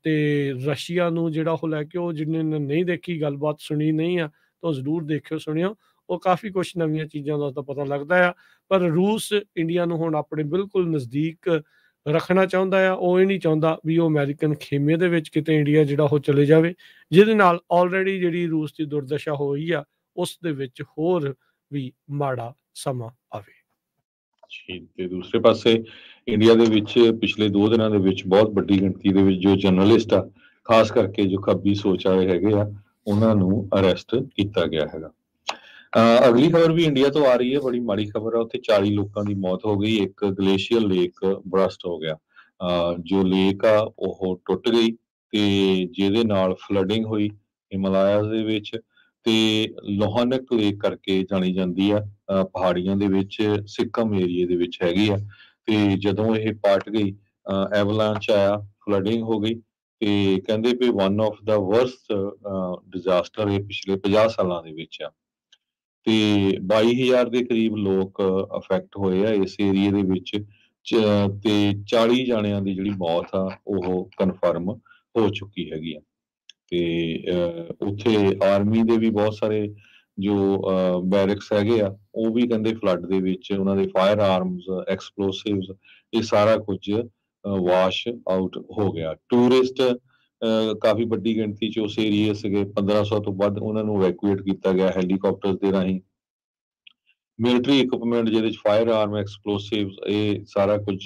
ਤੇ ਰਸ਼ੀਆ ਨੂੰ ਜਿਹੜਾ ਉਹ ਲੈ ਕੇ, ਉਹ ਜਿਹਨੇ ਨਹੀਂ ਦੇਖੀ ਗੱਲਬਾਤ ਸੁਣੀ ਨਹੀਂ ਆ ਤਾਂ ਉਹ ਜ਼ਰੂਰ ਦੇਖਿਓ ਸੁਣਿਓ। ਉਹ ਕਾਫੀ ਕੁਛ ਨਵੀਆਂ ਚੀਜ਼ਾਂ ਦਾ ਤਾਂ ਪਤਾ ਲੱਗਦਾ ਆ। ਪਰ ਰੂਸ ਇੰਡੀਆ ਨੂੰ ਹੁਣ ਆਪਣੇ ਬਿਲਕੁਲ ਨਜ਼ਦੀਕ ਰੱਖਣਾ ਚਾਹੁੰਦਾ ਆ। ਉਹ ਇਹ ਨਹੀਂ ਚਾਹੁੰਦਾ ਵੀ ਉਹ ਅਮਰੀਕਨ ਖੇਮੇ ਦੇ ਵਿੱਚ ਕਿਤੇ ਇੰਡੀਆ ਜਿਹੜਾ ਉਹ ਚਲੇ ਜਾਵੇ, ਜਿਹਦੇ ਨਾਲ ਆਲਰੇਡੀ ਜਿਹੜੀ ਰੂਸ ਦੀ ਦੁਰਦਸ਼ਾ ਹੋਈ ਆ ਉਸ ਦੇ ਵਿੱਚ ਹੋਰ ਵੀ ਮਾੜਾ ਸਮਾਂ ਆਵੇ। ਜੀ, ਤੇ ਦੂਸਰੇ ਪਾਸੇ ਇੰਡੀਆ ਦੇ ਵਿੱਚ ਪਿਛਲੇ 2 ਦਿਨਾਂ ਦੇ ਵਿੱਚ ਬਹੁਤ ਵੱਡੀ ਗਿਣਤੀ ਦੇ ਵਿੱਚ ਜੋ ਜਰਨਲਿਸਟ ਆ, ਖਾਸ ਕਰਕੇ ਜੋ ਖੱਬੀ ਸੋਚ ਵਾਲੇ ਹੈਗੇ ਆ, ਉਹਨਾਂ ਨੂੰ ਅਰੈਸਟ ਕੀਤਾ ਗਿਆ ਹੈਗਾ। ਅਗਲੀ ਖਬਰ ਵੀ ਇੰਡੀਆ ਤੋਂ ਆ ਰਹੀ ਹੈ, ਬੜੀ ਮਾੜੀ ਖਬਰ ਆ। ਉੱਥੇ 40 ਲੋਕਾਂ ਦੀ ਮੌਤ ਹੋ ਗਈ, ਇੱਕ ਗਲੇਸ਼ੀਅਰ ਲੇਕ ਬਰਸਟ ਹੋ ਗਿਆ। ਜੋ ਲੇਕ ਆ ਉਹ ਟੁੱਟ ਗਈ ਤੇ ਜਿਹਦੇ ਨਾਲ ਫਲੱਡਿੰਗ ਹੋਈ ਹਿਮਾਲਿਆਜ਼ ਦੇ ਵਿੱਚ, ਤੇ ਲੋਹਾਨਕ ਲੇਕ ਕਰਕੇ ਜਾਣੀ ਜਾਂਦੀ ਆ। ਪਹਾੜੀਆਂ ਦੇ ਵਿੱਚ ਸਿੱਕਮ ਏਰੀਏ ਦੇ ਵਿੱਚ ਹੈਗੀ ਆ। ਤੇ ਜਦੋਂ ਇਹ ਪਾਟ ਗਈ, ਐਵਲਾਂਚ ਆਇਆ, ਫਲੱਡਿੰਗ ਹੋ ਗਈ, ਤੇ ਕਹਿੰਦੇ ਵੀ one of the worst disaster ਇਹ ਪਿਛਲੇ 50 ਸਾਲਾਂ ਦੇ ਵਿੱਚ ਆ। ਤੇ 22,000 ਦੇ ਕਰੀਬ ਲੋਕ ਅਫੈਕਟ ਹੋਏ ਆ ਇਸ ਏਰੀਏ ਦੇ ਵਿੱਚ, ਤੇ 40 ਜਾਣਿਆਂ ਦੀ ਜਿਹੜੀ ਮੌਤ ਆ ਉਹ ਕਨਫਰਮ ਹੋ ਚੁੱਕੀ ਹੈਗੀ ਆ। ਤੇ ਉੱਥੇ ਆਰਮੀ ਦੇ ਵੀ ਬਹੁਤ ਸਾਰੇ ਜੋ ਬੈਰਕਸ ਹੈਗੇ ਆ, ਉਹ ਵੀ ਕਹਿੰਦੇ ਫਲੱਡ ਦੇ ਵਿੱਚ ਉਹਨਾਂ ਦੇ ਫਾਇਰ ਆਰਮਸ, ਐਕਸਪਲੋਸਿਵਸ, ਇਹ ਸਾਰਾ ਕੁਝ ਵਾਸ਼ ਆਊਟ ਹੋ ਗਿਆ। ਟੂਰਿਸਟ ਕਾਫੀ ਵੱਡੀ ਗਿਣਤੀ 'ਚ ਉਸ ਏਰੀਏ ਸੀਗੇ, 1500 ਤੋਂ ਵੱਧ ਉਹਨਾਂ ਨੂੰ ਇਵੈਕੂਏਟ ਕੀਤਾ ਗਿਆ ਹੈਲੀਕਾਪਟਰ ਦੇ ਰਾਹੀਂ। ਮਿਲਟਰੀ ਇਕਵਿਪਮੈਂਟ ਜਿਹਦੇ 'ਚ ਫਾਇਰ ਆਰਮ, ਐਕਸਪਲੋਸਿਵਸ, ਇਹ ਸਾਰਾ ਕੁਝ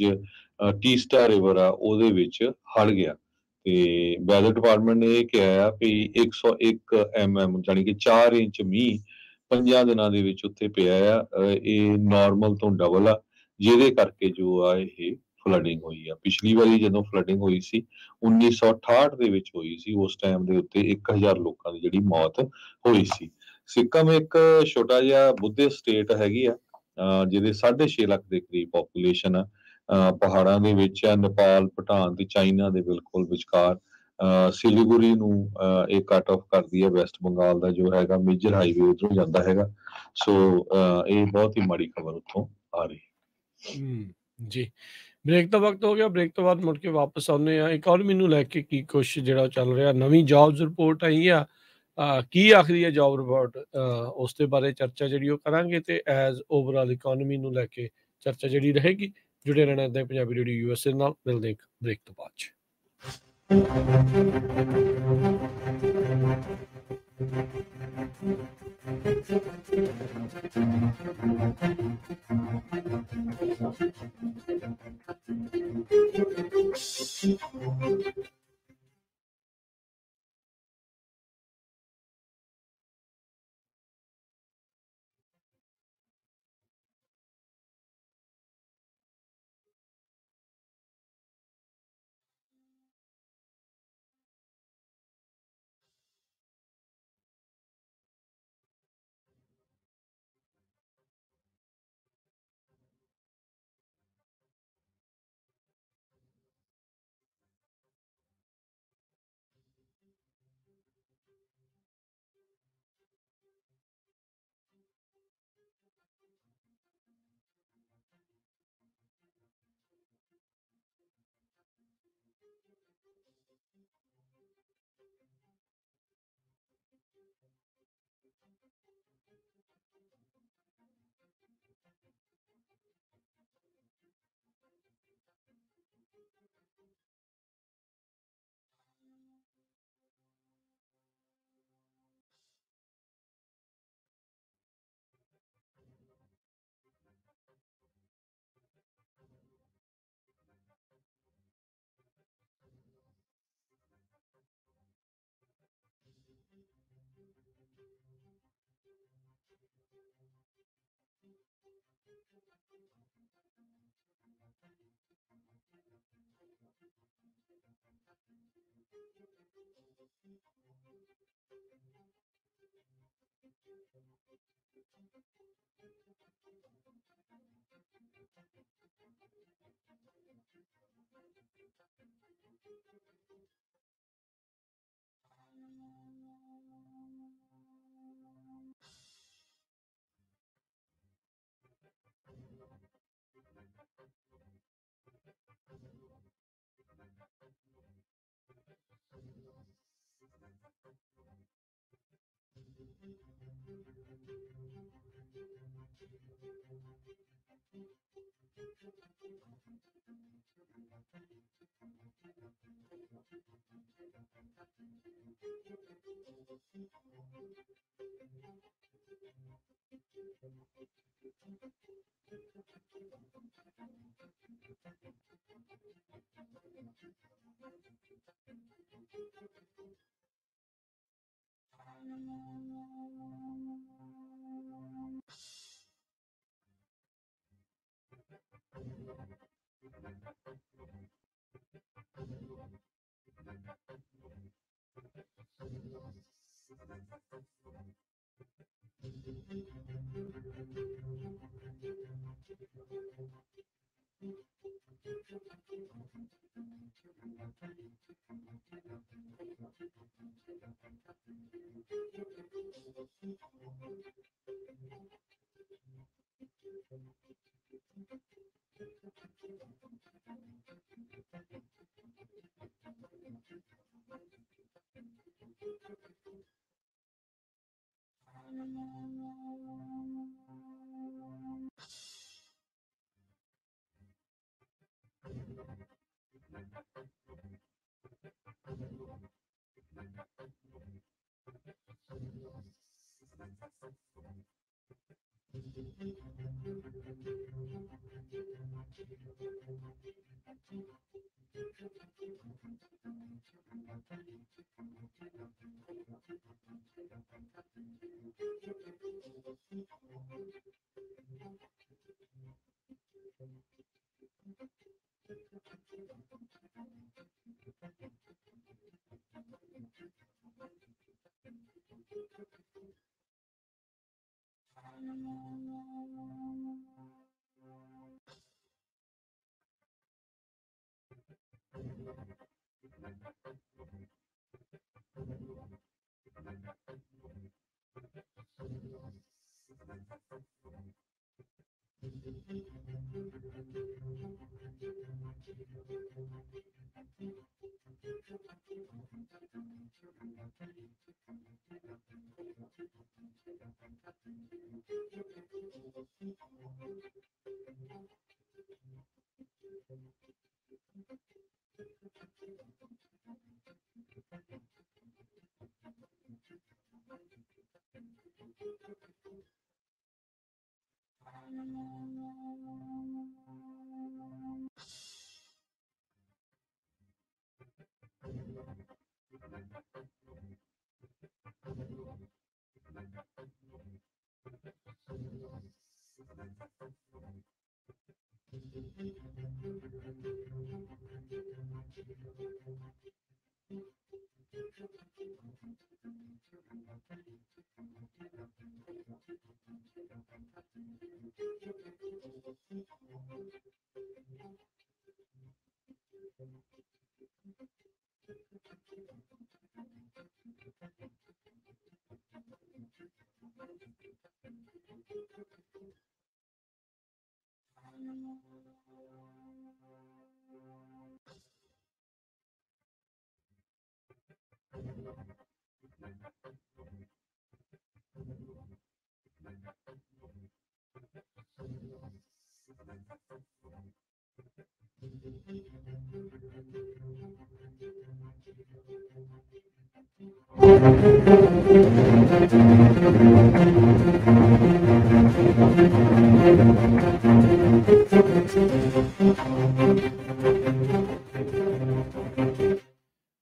ਟੀਸਟਾ ਰਿਵਰ ਆ ਉਹਦੇ ਵਿੱਚ ਹੜ ਗਿਆ। ਤੇ ਵੈਦਰ ਡਿਪਾਰਟਮੈਂਟ ਨੇ ਇਹ ਕਿਹਾ ਆ ਵੀ 101 ਜਾਣੀ ਕਿ 4 ਇੰਚ ਮੀਂਹ 5 ਦਿਨਾਂ ਦੇ ਵਿੱਚ ਉੱਥੇ ਪਿਆ ਆ। ਇਹ ਨਾਰਮਲ ਤੋਂ ਡਬਲ ਆ, ਜਿਹਦੇ ਕਰਕੇ ਜੋ ਆ ਇਹ ਫਲੱਡਿੰਗ ਹੋਈ ਆ। ਪਿਛਲੀ ਵਾਰੀ ਜਦੋਂ ਫਲੱਡਿੰਗ ਹੋਈ ਸੀ 1968 ਦੇ ਵਿੱਚ ਹੋਈ ਸੀ, ਉਸ ਟਾਈਮ ਦੇ ਉੱਤੇ 1000 ਲੋਕਾਂ ਦੀ ਜਿਹੜੀ ਮੌਤ ਹੋਈ ਸੀ। ਸਿੱਕਮ ਇੱਕ ਛੋਟਾ ਜਿਹਾ ਬੁੱਧਿਸਟ ਸਟੇਟ ਹੈਗੀ ਆ, ਜਿਹਦੇ 6.5 ਲੱਖ ਦੇ ਕਰੀਬ ਪੋਪੂਲੇਸ਼ਨ ਆ। ਪਹਾੜਾਂ ਦੇ ਵਿੱਚ ਆ, ਨੇਪਾਲ, ਭੂਟਾਨ ਤੇ ਚਾਈਨਾ ਦੇ ਬਿਲਕੁਲ ਵਿਚਕਾਰ। ਸਿਲੀਗੁੜੀ ਨੂੰ ਇਹ ਕੱਟ ਆਫ ਕਰਦੀ ਹੈ, ਵੈਸਟ ਬੰਗਾਲ ਦਾ ਜੋ ਹੈਗਾ ਮੇਜਰ ਹਾਈਵੇ ਉਧਰੋਂ ਜਾਂਦਾ ਹੈਗਾ। ਸੋ ਇਹ ਬਹੁਤ ਹੀ ਮਾੜੀ ਖਬਰ ਉੱਥੋਂ ਆ ਰਹੀ ਹੈ। ਜੀ, ਬ੍ਰੇਕ ਦਾ ਵਕਤ ਹੋ ਗਿਆ। ਬ੍ਰੇਕ ਤੋਂ ਬਾਅਦ ਮੁੜ ਕੇ ਵਾਪਸ ਆਉਂਦੇ ਆ। ਇਕਨੋਮੀ ਨੂੰ ਲੈ ਕੇ ਕੀ ਕੁਛ ਜਿਹੜਾ ਚੱਲ ਰਿਹਾ, ਨਵੀਂ ਜੌਬਸ ਰਿਪੋਰਟ ਆਈ ਆ, ਕੀ ਆਖਦੀ ਹੈ ਜੌਬ ਰਿਪੋਰਟ, ਉਸ ਦੇ ਬਾਰੇ ਚਰਚਾ ਜਿਹੜੀ ਉਹ ਕਰਾਂਗੇ। ਤੇ ਐਜ਼ ਓਵਰਆਲ ਇਕਨੋਮੀ ਨੂੰ ਲੈ ਕੇ ਚਰਚਾ ਜਿਹੜੀ ਰਹੇਗੀ। ਜੁੜੇ ਰਹਿਣਾ ਇੱਦਾਂ ਹੀ ਪੰਜਾਬੀ ਰੇਡੀਓ ਯੂਐਸਏ ਨਾਲ। ਮਿਲਦੇ ਇੱਕ ਬ੍ਰੇਕ ਤੋਂ ਬਾਅਦ 'ਚ।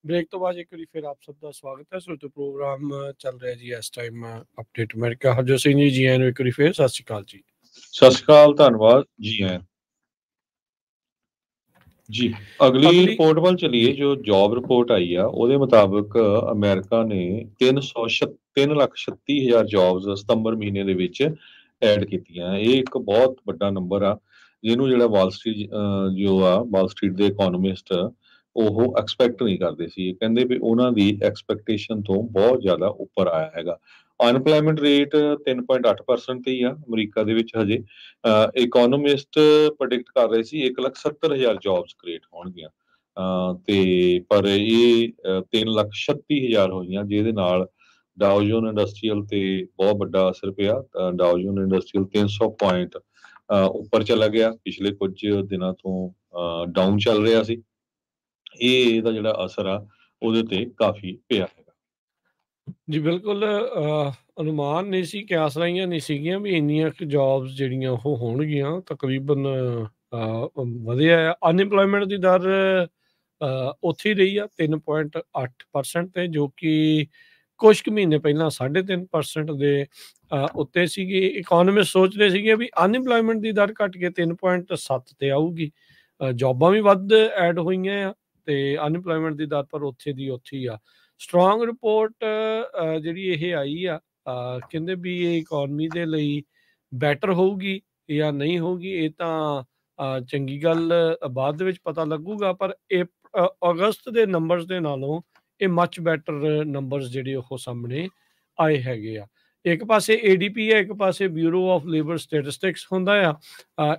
ब्रेक तो बाद एक बार फिर आप सबका स्वागत है। सो तो प्रोग्राम चल रहा है जी इस time update America. Harjot Singh ji ji एक बार फिर सत श्री अकाल जी। ਸਤਿ ਸ਼੍ਰੀ ਅਕਾਲ, ਧੰਨਵਾਦ ਜੀ ਆਇਆਂ ਜੀ। ਅਗਲੀ ਅਗਲੀ ਰਿਪੋਰਟ ਵੱਲ ਚਲੀਏ, ਜੋ ਜੌਬ ਰਿਪੋਰਟ ਆਈ ਆ ਉਹਦੇ ਮੁਤਾਬਕ ਅਮਰੀਕਾ ਨੇ 3,36,000 ਜੌਬਸ ਸਤੰਬਰ ਮਹੀਨੇ ਦੇ ਵਿੱਚ ਐਡ ਕੀਤੀਆਂ। ਇਹ ਇੱਕ ਬਹੁਤ ਵੱਡਾ ਨੰਬਰ ਆ, ਜਿਹਨੂੰ ਜਿਹੜਾ ਵਾਲ ਸਟਰੀਟ ਵਾਲ ਸਟਰੀਟ ਦੇ ਇਕੋਨੋਮਿਸਟ ਉਹ ਐਕਸਪੈਕਟ ਨਹੀਂ ਕਰਦੇ ਸੀ। ਇਹ ਕਹਿੰਦੇ ਵੀ ਉਹਨਾਂ ਦੀ ਐਕਸਪੈਕਟੇਸ਼ਨ ਤੋਂ ਬਹੁਤ ਜ਼ਿਆਦਾ ਉੱਪਰ ਆਇਆ ਹੈਗਾ। ਅਨਪਲਾਇਮੈਂਟ ਰੇਟ 3.8% ਤੇ ਹੀ ਆ ਅਮਰੀਕਾ ਦੇ ਵਿੱਚ ਹਜੇ। ਇਕੋਨੋਮਿਸਟ ਪ੍ਰੈਡਿਕਟ ਕਰ ਰਹੇ ਸੀ 1,70,000 ਜੌਬਸ ਕ੍ਰੀਏਟ ਹੋਣਗੀਆਂ, ਤੇ ਪਰ ਇਹ 3,36,000 ਹੋਈਆਂ, ਜਿਹਦੇ ਨਾਲ ਡਾਓ ਜੋਨ ਇੰਡਸਟਰੀਅਲ ਤੇ ਬਹੁਤ ਵੱਡਾ ਅਸਰ ਪਿਆ। ਡਾਓ ਜੋਨ ਇੰਡਸਟਰੀਅਲ 300 ਪੁਆਇੰਟ ਉੱਪਰ ਚਲਾ ਗਿਆ, ਪਿਛਲੇ ਕੁਝ ਦਿਨਾਂ ਤੋਂ ਡਾਊਨ ਚੱਲ ਰਿਹਾ ਸੀ। ਇਹਦਾ ਜਿਹੜਾ ਅਸਰ ਆ ਉਹਦੇ ਤੇ ਕਾਫੀ ਪਿਆ ਹੈਗਾ। ਜੀ ਬਿਲਕੁਲ, ਅਨੁਮਾਨ ਨਹੀਂ ਸੀ, ਕਿਆਸ ਲਾਈਆਂ ਨਹੀਂ ਸੀਗੀਆਂ ਵੀ ਇੰਨੀਆਂ ਕੁ ਜੌਬਸ ਜਿਹੜੀਆਂ ਉਹ ਹੋਣਗੀਆਂ। ਤਕਰੀਬਨ ਵਧਿਆ ਆ। ਅਨਇੰਪਲੋਇਮੈਂਟ ਦੀ ਦਰ ਉੱਥੇ ਹੀ ਰਹੀ ਆ 3.8% ਤੇ, ਜੋ ਕਿ ਕੁਛ ਕੁ ਮਹੀਨੇ ਪਹਿਲਾਂ 3.5% ਦੇ ਉੱਤੇ ਸੀਗੀ। ਇਕੋਨੋਮਿਸਟ ਸੋਚ ਰਹੇ ਸੀਗੇ ਵੀ ਅਨਇੰਪਲੋਇਮੈਂਟ ਦੀ ਦਰ ਘਟ ਕੇ 3.7 ਤੇ ਆਊਗੀ। ਜੌਬਾਂ ਵੀ ਵੱਧ ਐਡ ਹੋਈਆਂ ਆ ਤੇ ਅਨਇੰਪਲੋਇਮੈਂਟ ਦੀ ਦਰ ਪਰ ਉੱਥੇ ਦੀ ਉੱਥੇ ਹੀ ਆ। ਸਟਰੋਂਗ ਰਿਪੋਰਟ ਜਿਹੜੀ ਇਹ ਆਈ ਆ, ਕਹਿੰਦੇ ਵੀ ਇਹ ਇਕੋਨਮੀ ਦੇ ਲਈ ਬੈਟਰ ਹੋਊਗੀ ਜਾਂ ਨਹੀਂ ਹੋਊਗੀ, ਇਹ ਤਾਂ ਚੰਗੀ ਗੱਲ ਬਾਅਦ ਦੇ ਵਿੱਚ ਪਤਾ ਲੱਗੂਗਾ। ਪਰ ਇਹ ਅਗਸਤ ਦੇ ਨੰਬਰਸ ਦੇ ਨਾਲੋਂ ਇਹ ਮੱਚ ਬੈਟਰ ਨੰਬਰਸ ਜਿਹੜੇ ਉਹ ਸਾਹਮਣੇ ਆਏ ਹੈਗੇ ਆ। ਇੱਕ ਪਾਸੇ ADP ਹੈ, ਇੱਕ ਪਾਸੇ ਬਿਊਰੋ ਆਫ ਲੇਬਰ ਸਟੈਟਿਸਟਿਕਸ ਹੁੰਦਾ ਆ।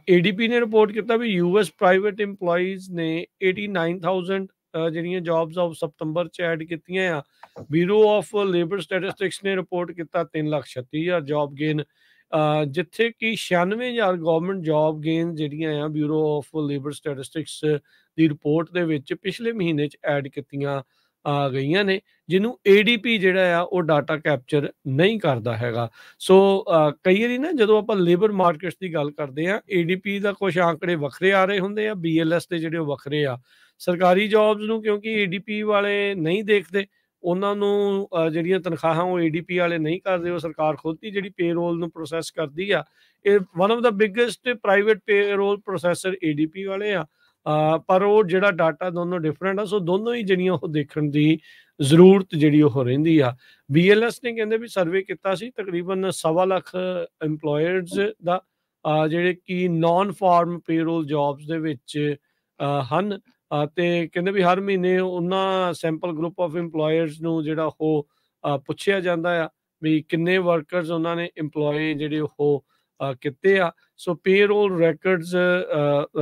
ADP ਨੇ ਰਿਪੋਰਟ ਕੀਤਾ ਵੀ US ਪ੍ਰਾਈਵੇਟ EMPLOYEES ਨੇ 89,000 ਜਿਹੜੀਆਂ ਜੌਬਸ ਆਫ ਸਤੰਬਰ 'ਚ ਐਡ ਕੀਤੀਆਂ ਆ। ਬਿਊਰੋ ਆਫ ਲੇਬਰ ਸਟੈਟਿਸਟਿਕਸ ਨੇ ਰਿਪੋਰਟ ਕੀਤਾ 3,36,000 ਜੌਬ ਗੇਨ, ਜਿੱਥੇ ਕਿ 96,000 ਗਵਰਨਮੈਂਟ ਜੌਬ ਗੇਨ ਜਿਹੜੀਆਂ ਆ bureau of labour statistics the report ਦੇ ਵਿੱਚ ਪਿਛਲੇ ਮਹੀਨੇ 'ਚ ਐਡ ਕੀਤੀਆਂ ਗਈਆਂ ਨੇ, ਜਿਹਨੂੰ ADP ਜਿਹੜਾ ਆ ਉਹ ਡਾਟਾ ਕੈਪਚਰ ਨਹੀਂ ਕਰਦਾ ਹੈਗਾ। ਸੋ ਕਈ ਵਾਰੀ ਨਾ ਜਦੋਂ ਆਪਾਂ ਲੇਬਰ ਮਾਰਕੀਟਸ ਦੀ ਗੱਲ ਕਰਦੇ ਆ, ADP ਦਾ ਕੁਝ ਆંકੜੇ ਵੱਖਰੇ ਆ ਰਹੇ ਹੁੰਦੇ ਆ, BLS ਦੇ ਜਿਹੜੇ ਉਹ ਵੱਖਰੇ ਆ। ਸਰਕਾਰੀ ਜੌਬਸ ਨੂੰ ਕਿਉਂਕਿ ADP ਵਾਲੇ ਨਹੀਂ ਦੇਖਦੇ, ਉਹਨਾਂ ਨੂੰ ਜਿਹੜੀਆਂ ਤਨਖਾਹਾਂ ਉਹ ADP ਵਾਲੇ ਨਹੀਂ ਕਰਦੇ, ਉਹ ਸਰਕਾਰ ਖੁਦ ਹੀ ਜਿਹੜੀ ਪੇਰੋਲ ਨੂੰ ਪ੍ਰੋਸੈਸ ਕਰਦੀ ਆ। ਇਹ one of the biggest private payroll processor ADP ਵਾਲੇ ਆ। ਪਰ ਉਹ ਜਿਹੜਾ ਡਾਟਾ ਦੋਨੋਂ ਡਿਫਰੈਂਟ ਆ, ਸੋ ਦੋਨੋਂ ਹੀ ਜਿਹੜੀਆਂ ਉਹ ਦੇਖਣ ਦੀ ਜ਼ਰੂਰਤ ਜਿਹੜੀ ਉਹ ਰਹਿੰਦੀ ਆ। BLS ਨੇ ਕਹਿੰਦੇ ਵੀ ਸਰਵੇ ਕੀਤਾ ਸੀ ਤਕਰੀਬਨ 1.25 ਲੱਖ EMPLOYERS ਦਾ, ਜਿਹੜੇ ਕਿ ਨਾਨ ਫਾਰਮ ਪੇਰੋਲ ਜੌਬਸ ਦੇ ਵਿੱਚ ਹਨ। ਤੇ ਕਹਿੰਦੇ ਵੀ ਹਰ ਮਹੀਨੇ ਉਹਨਾਂ ਸੈਂਪਲ ਗਰੁੱਪ ਆਫ EMPLOYERS ਨੂੰ ਜਿਹੜਾ ਉਹ ਪੁੱਛਿਆ ਜਾਂਦਾ ਆ ਵੀ ਕਿੰਨੇ ਵਰਕਰਸ ਉਹਨਾਂ ਨੇ EMPLOY ਜਿਹੜੇ ਉਹ ਕੀਤੇ ਆ। ਸੋ ਪੇਰੋਲ ਰੈਕਰਡਸ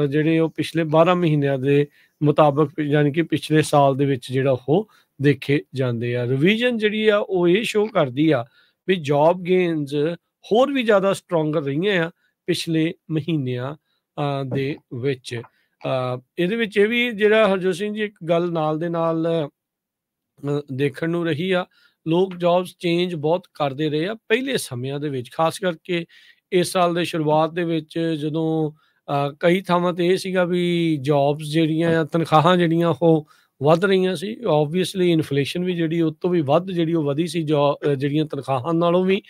ਜਿਹੜੇ ਉਹ ਪਿਛਲੇ 12 ਮਹੀਨਿਆਂ ਦੇ ਮੁਤਾਬਕ, ਯਾਨੀ ਕਿ ਪਿਛਲੇ ਸਾਲ ਦੇ ਵਿੱਚ ਜਿਹੜਾ ਉਹ ਦੇਖੇ ਜਾਂਦੇ ਆ। ਰਿਵੀਜ਼ਨ ਜਿਹੜੀ ਆ ਉਹ ਇਹ ਸ਼ੋਅ ਕਰਦੀ ਆ ਵੀ ਜੌਬ ਗੇਨਸ ਹੋਰ ਵੀ ਜ਼ਿਆਦਾ ਸਟਰੋਂਗਰ ਰਹੀਆਂ ਆ ਪਿਛਲੇ ਮਹੀਨਿਆਂ ਦੇ ਵਿੱਚ। ਇਹਦੇ ਵਿੱਚ ਇਹ ਵੀ ਜਿਹੜਾ ਹਰਜੋਤ ਸਿੰਘ ਜੀ ਇੱਕ ਗੱਲ ਨਾਲ ਦੇ ਨਾਲ ਦੇਖਣ ਨੂੰ ਰਹੀ ਆ, ਲੋਕ ਜੌਬਸ ਚੇਂਜ ਬਹੁਤ ਕਰਦੇ ਰਹੇ ਆ ਪਹਿਲੇ ਸਮਿਆਂ ਦੇ ਵਿੱਚ, ਖਾਸ ਕਰਕੇ ਇਸ ਸਾਲ ਦੇ ਸ਼ੁਰੂਆਤ ਦੇ ਵਿੱਚ ਜਦੋਂ ਕਈ ਥਾਵਾਂ ਤੇ ਇਹ ਸੀਗਾ ਵੀ ਜੌਬਸ ਜਿਹੜੀਆਂ ਆ, ਤਨਖਾਹਾਂ ਜਿਹੜੀਆਂ ਉਹ ਵੱਧ ਰਹੀਆਂ ਸੀ। ਓਬਵੀਅਸਲੀ ਇਨਫਲੇਸ਼ਨ ਵੀ ਜਿਹੜੀ ਉਹ ਤੋਂ ਵੀ ਵੱਧ ਜਿਹੜੀ ਉਹ ਵਧੀ ਸੀ ਜਿਹੜੀਆਂ ਤਨਖਾਹਾਂ ਨਾਲੋਂ ਵੀ।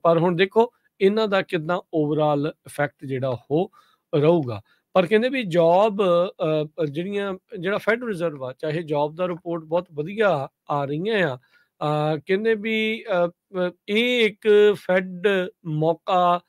ਪਰ ਹੁਣ ਦੇਖੋ ਇਹਨਾਂ ਦਾ ਕਿੱਦਾਂ ਓਵਰਆਲ ਇਫੈਕਟ ਜਿਹੜਾ ਉਹ ਰਹੂਗਾ। ਪਰ ਕਹਿੰਦੇ ਵੀ ਜੌਬ ਜਿਹੜਾ ਫੈਡਰਲ ਰਿਜ਼ਰਵ ਆ, ਚਾਹੇ ਜੌਬ ਦਾ ਰਿਪੋਰਟ ਬਹੁਤ ਵਧੀਆ ਆ ਰਹੀਆਂ ਆ, ਕਹਿੰਦੇ ਵੀ ਇਹ ਇੱਕ ਫੈਡ ਮੌਕਾ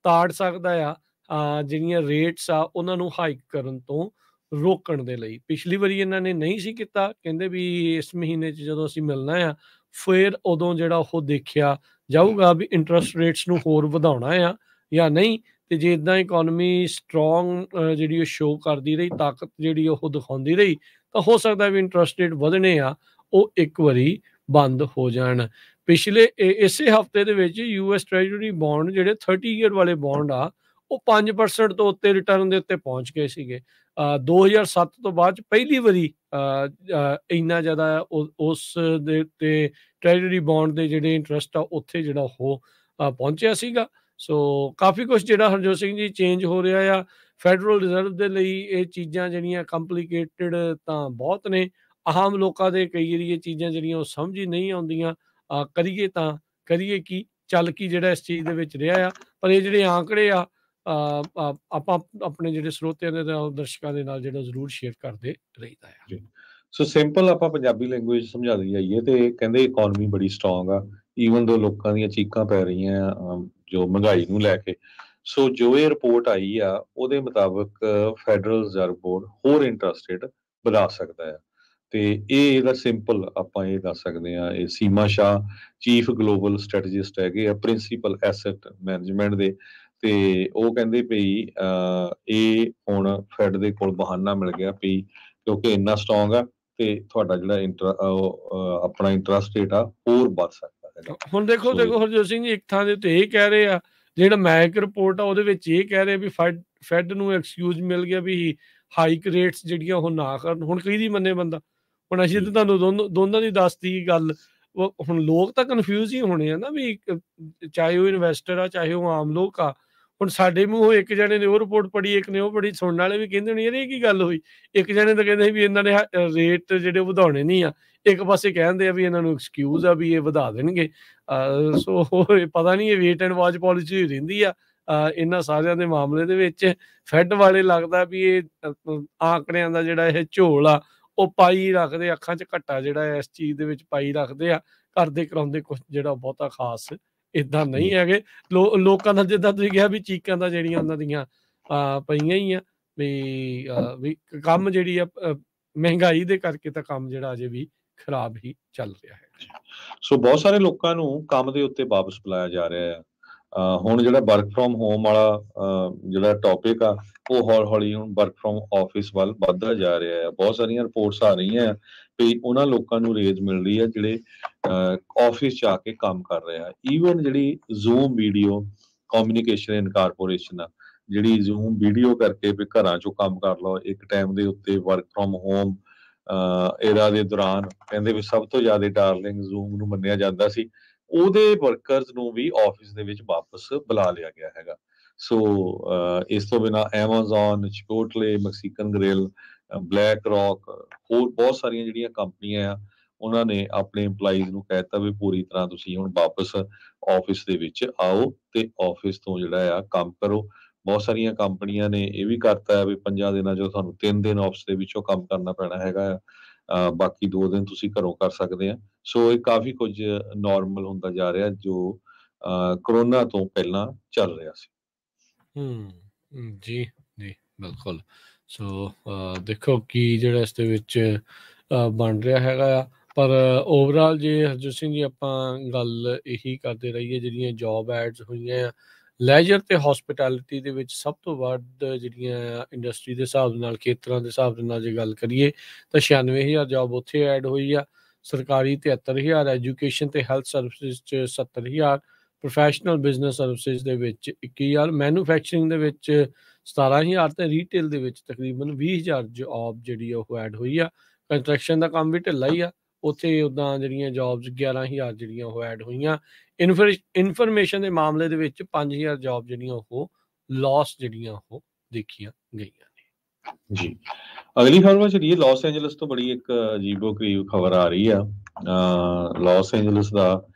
ਤਾੜ ਸਕਦਾ ਆ ਜਿਹੜੀਆਂ ਰੇਟਸ ਆ ਉਹਨਾਂ ਨੂੰ ਹਾਈਕ ਕਰਨ ਤੋਂ ਰੋਕਣ ਦੇ ਲਈ। ਪਿਛਲੀ ਵਾਰੀ ਇਹਨਾਂ ਨੇ ਨਹੀਂ ਸੀ ਕੀਤਾ, ਕਹਿੰਦੇ ਵੀ ਇਸ ਮਹੀਨੇ 'ਚ ਜਦੋਂ ਅਸੀਂ ਮਿਲਣਾ ਆ ਫਿਰ ਉਦੋਂ ਜਿਹੜਾ ਉਹ ਦੇਖਿਆ ਜਾਊਗਾ ਵੀ ਇੰਟਰਸਟ ਰੇਟਸ ਨੂੰ ਹੋਰ ਵਧਾਉਣਾ ਆ ਜਾਂ ਨਹੀਂ। ਤੇ ਜੇ ਇਦਾਂ ਇਕੋਨਮੀ ਸਟਰੋਂਗ ਜਿਹੜੀ ਉਹ ਸ਼ੋਅ ਕਰਦੀ ਰਹੀ, ਤਾਕਤ ਜਿਹੜੀ ਉਹ ਦਿਖਾਉਂਦੀ ਰਹੀ, ਤਾਂ ਹੋ ਸਕਦਾ ਵੀ ਇੰਟਰਸਟ ਰੇਟ ਵਧਣੇ ਆ ਉਹ ਇੱਕ ਵਾਰੀ ਬੰਦ ਹੋ ਜਾਣ। ਪਿਛਲੇ ਇਸੇ ਹਫਤੇ ਦੇ ਵਿੱਚ US ਟ੍ਰੈਜਰੀ ਬੌਂਡ ਜਿਹੜੇ 30 ਈਅਰ ਵਾਲੇ ਬੌਂਡ ਆ ਉਹ 5% ਤੋਂ ਉੱਤੇ ਰਿਟਰਨ ਦੇ ਉੱਤੇ ਪਹੁੰਚ ਗਏ ਸੀਗੇ। 2007 ਤੋਂ ਬਾਅਦ ਪਹਿਲੀ ਵਾਰੀ ਇੰਨਾ ਜ਼ਿਆਦਾ ਉਸ ਦੇ ਉੱਤੇ ਟ੍ਰੈਜਰੀ ਬੌਂਡ ਦੇ ਜਿਹੜੇ ਇੰਟਰਸਟ ਆ ਉੱਥੇ ਜਿਹੜਾ ਉਹ ਪਹੁੰਚਿਆ ਸੀਗਾ। ਸੋ ਕਾਫੀ ਕੁਝ ਜਿਹੜਾ ਹਰਜੋਤ ਸਿੰਘ ਜੀ ਚੇਂਜ ਹੋ ਰਿਹਾ ਆ। ਫੈਡਰਲ ਰਿਜ਼ਰਵ ਦੇ ਲਈ ਇਹ ਚੀਜ਼ਾਂ ਜਿਹੜੀਆਂ ਕੰਪਲੀਕੇਟਡ ਤਾਂ ਬਹੁਤ ਨੇ, ਆਮ ਲੋਕਾਂ ਦੇ ਕਈ ਵਾਰੀ ਇਹ ਚੀਜ਼ਾਂ ਜਿਹੜੀਆਂ ਉਹ ਸਮਝ ਹੀ ਨਹੀਂ ਆਉਂਦੀਆਂ। ਕਰੀਏ ਤਾਂ ਕਰੀਏ ਕੀ, ਚੱਲ ਕੀ ਜਿਹੜਾ ਇਸ ਚੀਜ਼ ਦੇ ਵਿੱਚ ਰਿਹਾ ਆ। ਪਰ ਇਹ ਜਿਹੜੇ ਆંકੜੇ ਆ ਆਪਾਂ ਆਪਣੇ ਜਿਹੜੇ ਸਰੋਤਿਆਂ ਦੇ ਨਾਲ, ਦਰਸ਼ਕਾਂ ਦੇ ਨਾਲ ਜਿਹੜਾ ਜ਼ਰੂਰ ਸ਼ੇਅਰ ਕਰਦੇ ਰਹੀਦਾ ਆ। ਜੀ। ਸੋ ਸਿੰਪਲ ਆਪਾਂ ਪੰਜਾਬੀ ਲੈਂਗੁਏਜ ਸਮਝਾਉਂਦੇ ਜਾਈਏ ਤੇ ਕਹਿੰਦੇ ਇਕਨੋਮੀ ਬੜੀ ਸਟਰੋਂਗ ਆ, ਈਵਨ ਦੋ ਲੋਕਾਂ ਦੀਆਂ ਚੀਕਾਂ ਪੈ ਰਹੀਆਂ ਆ ਜੋ ਮਹਿੰਗਾਈ ਨੂੰ ਲੈ ਕੇ। ਸੋ ਜੋ ਇਹ ਰਿਪੋਰਟ ਆਈ ਆ ਉਹਦੇ ਮੁਤਾਬਕ ਫੈਡਰਲ ਰਿਜ਼ਰਵ ਬੋਰਡ ਹੋਰ ਇੰਟਰਸਟ ਰੇਟ ਵਧਾ ਸਕਦਾ ਆ। ਤੇ ਇਹ ਇਹਦਾ ਸਿੰਪਲ ਆਪਾਂ ਇਹ ਦੱਸ ਸਕਦੇ ਆ, ਇਹ ਸੀਮਾ ਸ਼ਾਹ ਚੀਫ ਗਲੋਬਲ ਸਟ੍ਰੈਟਜਿਸਟ ਹੈਗੇ ਆ ਪ੍ਰਿੰਸੀਪਲ ਐਸੈਟ ਮੈਨੇਜਮੈਂਟ ਦੇ। ਤੇ ਉਹ ਕਹਿੰਦੇ ਭਈ ਇਹ ਹੁਣ ਫੈਡ ਦੇ ਕੋਲ ਬਹਾਨਾ ਮਿਲ ਗਿਆ ਭਈ ਕਿਉਂਕਿ ਇੰਨਾ ਸਟਰੋਂਗ ਆ ਤੇ ਤੁਹਾਡਾ ਜਿਹੜਾ ਆਪਣਾ ਇੰਟਰਸਟ ਰੇਟ ਆ ਹੋਰ ਵੱਧ ਸਕਦਾ ਹੈਗਾ। ਹੁਣ ਦੇਖੋ ਹਰਜੋਤ ਸਿੰਘ ਜੀ, ਇੱਕ ਥਾਂ ਦੇ ਉੱਤੇ ਇਹ ਕਹਿ ਰਹੇ ਆ, ਜਿਹੜਾ ਮੈਕ ਰਿਪੋਰਟ ਆ ਉਹਦੇ ਵਿੱਚ ਇਹ ਕਹਿ ਰਹੇ ਵੀ ਫੈਡ ਨੂੰ ਐਕਸਕਿਊਜ਼ ਮਿਲ ਗਿਆ ਵੀ ਹਾਈਕ ਰੇਟਸ ਜਿਹੜੀਆਂ ਉਹ ਨਾ ਕਰਨ। ਹੁਣ ਕਿਹਦੀ ਮੰਨੇ ਬੰਦਾ? ਹੁਣ ਅਸੀਂ ਤਾਂ ਤੁਹਾਨੂੰ ਦੋਨਾਂ ਦੀ ਦੱਸਤੀ ਗੱਲ। ਹੁਣ ਲੋਕ ਤਾਂ ਕਨਫਿਊਜ਼ ਹੀ ਹੋਣੇ ਆ ਨਾ ਵੀ ਚਾਹੇ ਉਹ ਇਨਵੈਸਟਰ ਆ ਚਾਹੇ ਉਹ ਆਮ ਲੋਕ ਆ। ਹੁਣ ਸਾਡੇ ਮੂੰਹੋਂ ਇੱਕ ਜਣੇ ਨੇ ਉਹ ਰਿਪੋਰਟ ਪੜ੍ਹੀ, ਇੱਕ ਨੇ ਉਹ ਪੜ੍ਹੀ, ਸੁਣਨ ਵਾਲੇ ਵੀ ਕਹਿੰਦੇ ਨੇ ਯਾਰ ਇਹ ਕੀ ਗੱਲ ਹੋਈ। ਇੱਕ ਜਣੇ ਤਾਂ ਕਹਿੰਦੇ ਵੀ ਇਹਨਾਂ ਨੇ ਰੇਟ ਜਿਹੜੇ ਵਧਾਉਣੇ ਨਹੀਂ ਆ, ਇੱਕ ਪਾਸੇ ਕਹਿੰਦੇ ਆ ਵੀ ਇਹਨਾਂ ਨੂੰ ਐਕਸਕਿਊਜ਼ ਆ ਵੀ ਇਹ ਵਧਾ ਦੇਣਗੇ। ਸੋ ਪਤਾ ਨਹੀਂ ਇਹ ਵੇਟ ਐਂਡ ਵਾਚ ਪਾਲਿਸੀ ਰਹਿੰਦੀ ਆ ਇਹਨਾਂ ਸਾਰਿਆਂ ਦੇ ਮਾਮਲੇ ਦੇ ਵਿੱਚ। ਫੈਡ ਵਾਲੇ ਲੱਗਦਾ ਵੀ ਇਹ ਆંકੜਿਆਂ ਦਾ ਜਿਹੜਾ ਇਹ ਝੋਲ ਆ ਉਹ ਪਾਈ ਰੱਖਦੇ, ਅੱਖਾਂ 'ਚ ਘੱਟਾ ਜਿਹੜਾ ਇਸ ਚੀਜ਼ ਦੇ ਵਿੱਚ ਪਾਈ ਰੱਖਦੇ ਆ, ਕਰਦੇ ਕਰਾਉਂਦੇ ਕੁਛ ਜਿਹੜਾ ਬਹੁਤਾ ਖਾਸ ਇੱਦਾਂ ਨਹੀਂ ਹੈਗੇ। ਲੋਕਾਂ ਦਾ ਜਿੱਦਾਂ ਤੁਸੀਂ ਕਿਹਾ ਵੀ ਚੀਕਾਂ ਦਾ ਜਿਹੜੀਆਂ ਉਹਨਾਂ ਦੀਆਂ ਪਈਆਂ ਹੀ ਆ ਵੀ ਕੰਮ ਜਿਹੜੀ ਆ ਮਹਿੰਗਾਈ ਦੇ ਕਰਕੇ ਤਾਂ ਕੰਮ ਜਿਹੜਾ ਅਜੇ ਵੀ ਖਰਾਬ ਹੀ ਚੱਲ ਰਿਹਾ ਹੈ। ਸੋ ਬਹੁਤ ਸਾਰੇ ਲੋਕਾਂ ਨੂੰ ਕੰਮ ਦੇ ਉੱਤੇ ਵਾਪਸ ਬੁਲਾਇਆ ਜਾ ਰਿਹਾ ਆ। ਹੁਣ ਜਿਹੜਾ ਵਰਕ ਫਰੋਮ ਹੋਮ ਵਾਲਾ ਜਿਹੜਾ ਟੌਪਿਕ ਆ ਉਹ ਹੌਲੀ-ਹੌਲੀ ਹੁਣ ਵਰਕ ਫਰੋਮ ਆਫਿਸ ਵੱਲ ਵੱਧਦਾ ਜਾ ਰਿਹਾ ਆ। ਬਹੁਤ ਸਾਰੀਆਂ ਰਿਪੋਰਟਸ ਆ ਰਹੀਆਂ ਵੀ ਉਹਨਾਂ ਲੋਕਾਂ ਨੂੰ ਰੇਜ਼ ਮਿਲ ਰਹੀ ਆ ਜਿਹੜੇ ਆਫਿਸ 'ਚ ਆ ਕੇ ਕੰਮ ਕਰ ਰਹੇ ਆ। ਈਵਨ ਜਿਹੜੀ ਜ਼ੂਮ ਵੀਡੀਓ ਕਮਿਊਨੀਕੇਸ਼ਨ ਇਨਕਾਰਪੋਰੇਸ਼ਨ ਆ, ਜਿਹੜੀ ਜ਼ੂਮ ਵੀਡੀਓ ਕਰਕੇ ਵੀ ਘਰਾਂ 'ਚੋਂ ਕੰਮ ਕਰ ਲਓ ਇੱਕ ਟਾਈਮ ਦੇ ਉੱਤੇ ਵਰਕ ਫਰੋਮ ਹੋਮ ਏਰਾ ਦੇ ਦੌਰਾਨ ਕਹਿੰਦੇ ਵੀ ਸਭ ਤੋਂ ਜ਼ਿਆਦਾ ਡਾਰਲਿੰਗ ਜ਼ੂਮ ਨੂੰ ਮੰਨਿਆ ਜਾਂਦਾ ਸੀ। ਉਹਦੇ ਵਰਕਰਸ ਨੂੰ ਵੀ ਆਫਿਸ ਦੇ ਵਿੱਚ ਵਾਪਸ ਬੁਲਾ ਲਿਆ ਗਿਆ ਹੈਗਾ। ਸੋ ਇਸ ਤੋਂ ਬਿਨਾਂ Amazon, Chipotle, Mexican Grill, Black Rock, ਹੋਰ ਬਹੁਤ ਸਾਰੀਆਂ ਜਿਹੜੀਆਂ ਕੰਪਨੀਆਂ ਆ ਉਹਨਾਂ ਨੇ ਆਪਣੇ EMPLOYEES ਨੂੰ ਕਹਿ ਦਿੱਤਾ ਵੀ ਪੂਰੀ ਤਰ੍ਹਾਂ ਤੁਸੀਂ ਹੁਣ ਵਾਪਸ ਆਫਿਸ ਦੇ ਵਿੱਚ ਆਓ ਤੇ ਆਫਿਸ ਤੋਂ ਜਿਹੜਾ ਆ ਕੰਮ ਕਰੋ। ਬਹੁਤ ਸਾਰੀਆਂ ਕੰਪਨੀਆਂ ਨੇ ਇਹ ਵੀ ਕਰਤਾ ਵੀ 5 ਦਿਨਾਂ 'ਚੋਂ ਤੁਹਾਨੂੰ 3 ਦਿਨ ਆਫਿਸ ਦੇ ਵਿੱਚੋਂ ਕੰਮ ਕਰਨਾ ਪੈਣਾ ਹੈਗਾ ਆ, ਬਾਕੀ 2 ਦਿਨ ਤੁਸੀਂ ਘਰੋਂ ਕਰ ਸਕਦੇ ਆ। ਸੋ ਇਹ ਕਾਫੀ ਕੁਝ ਨਾਰਮਲ ਹੁੰਦਾ ਜਾ ਰਿਹਾ ਜੋ ਕਰੋਨਾ ਤੋਂ ਪਹਿਲਾਂ ਚੱਲ ਰਿਹਾ ਸੀ। ਜੀ ਜੀ ਬਿਲਕੁਲ। ਸੋ ਦੇਖੋ ਕੀ ਜਿਹੜਾ ਇਸ ਦੇ ਵਿੱਚ ਬਣ ਰਿਹਾ ਹੈਗਾ ਆ। ਪਰ ਓਵਰਆਲ ਜੇ ਹਰਜੋਤ ਸਿੰਘ ਜੀ ਆਪਾਂ ਗੱਲ ਇਹੀ ਕਰਦੇ ਰਹੀਏ, ਜਿਹੜੀਆਂ ਜੋਬ ਐਡਸ ਹੋਈਆਂ ਆ ਲੈਜਰ ਤੇ ਹੌਸਪਿਟੈਲਿਟੀ ਦੇ ਵਿੱਚ ਸਭ ਤੋਂ ਵੱਧ ਜਿਹੜੀਆਂ ਇੰਡਸਟਰੀ ਦੇ ਹਿਸਾਬ ਨਾਲ, ਖੇਤਰਾਂ ਦੇ ਹਿਸਾਬ ਦੇ ਨਾਲ ਜੇ ਗੱਲ ਕਰੀਏ ਤਾਂ 96,000 ਜੋਬ ਉੱਥੇ ਐਡ ਹੋਈ ਆ। ਸਰਕਾਰੀ 73,000, ਐਜੂਕੇਸ਼ਨ ਤੇ ਹੈਲਥ ਸਰਵਿਸਿਜ਼ 'ਚ 70,000, ਪ੍ਰੋਫੈਸ਼ਨਲ ਬਿਜ਼ਨਸ ਸਰਵਿਸਿਜ਼ ਦੇ ਵਿੱਚ 21,000, ਮੈਨੂਫੈਕਚਰਿੰਗ ਦੇ ਵਿੱਚ 17,000 ਤੇ ਰੀਟੇਲ ਦੇ ਵਿੱਚ ਤਕਰੀਬਨ 20,000 ਜੋਬ ਜਿਹੜੀ ਉਹ ਐਡ ਹੋਈ ਆ। ਕੰਸਟਰਕਸ਼ਨ ਦਾ ਕੰਮ ਵੀ ਢਿੱਲਾ ਹੀ ਆ, ਉੱਥੇ ਉੱਦਾਂ ਜਿਹੜੀਆਂ ਜੋਬਸ 11,000 ਜਿਹੜੀਆਂ ਉਹ ਐਡ ਹੋਈਆਂ। ਇਨਫੋਰਮੇਸ਼ਨ ਦੇ ਮਾਮਲੇ ਦੇ ਵਿੱਚ 5,000 ਜੋਬ ਜਿਹੜੀਆਂ ਉਹ ਲਾਸ ਜਿਹੜੀਆਂ ਉਹ ਦੇਖੀਆਂ ਗਈਆਂ ਨੇ। ਜੀ ਅਗਲੀ ਖਬਰ ਚਲੀਏ। ਲਾਸ ਐਂਜਲਸ ਤੋਂ ਬੜੀ ਇੱਕ ਅਜੀਬੋ-ਗਰੀਬ ਖਬਰ ਆ ਰਹੀ ਆ। ਲਾਸ ਐਂਜਲਸ ਦਾ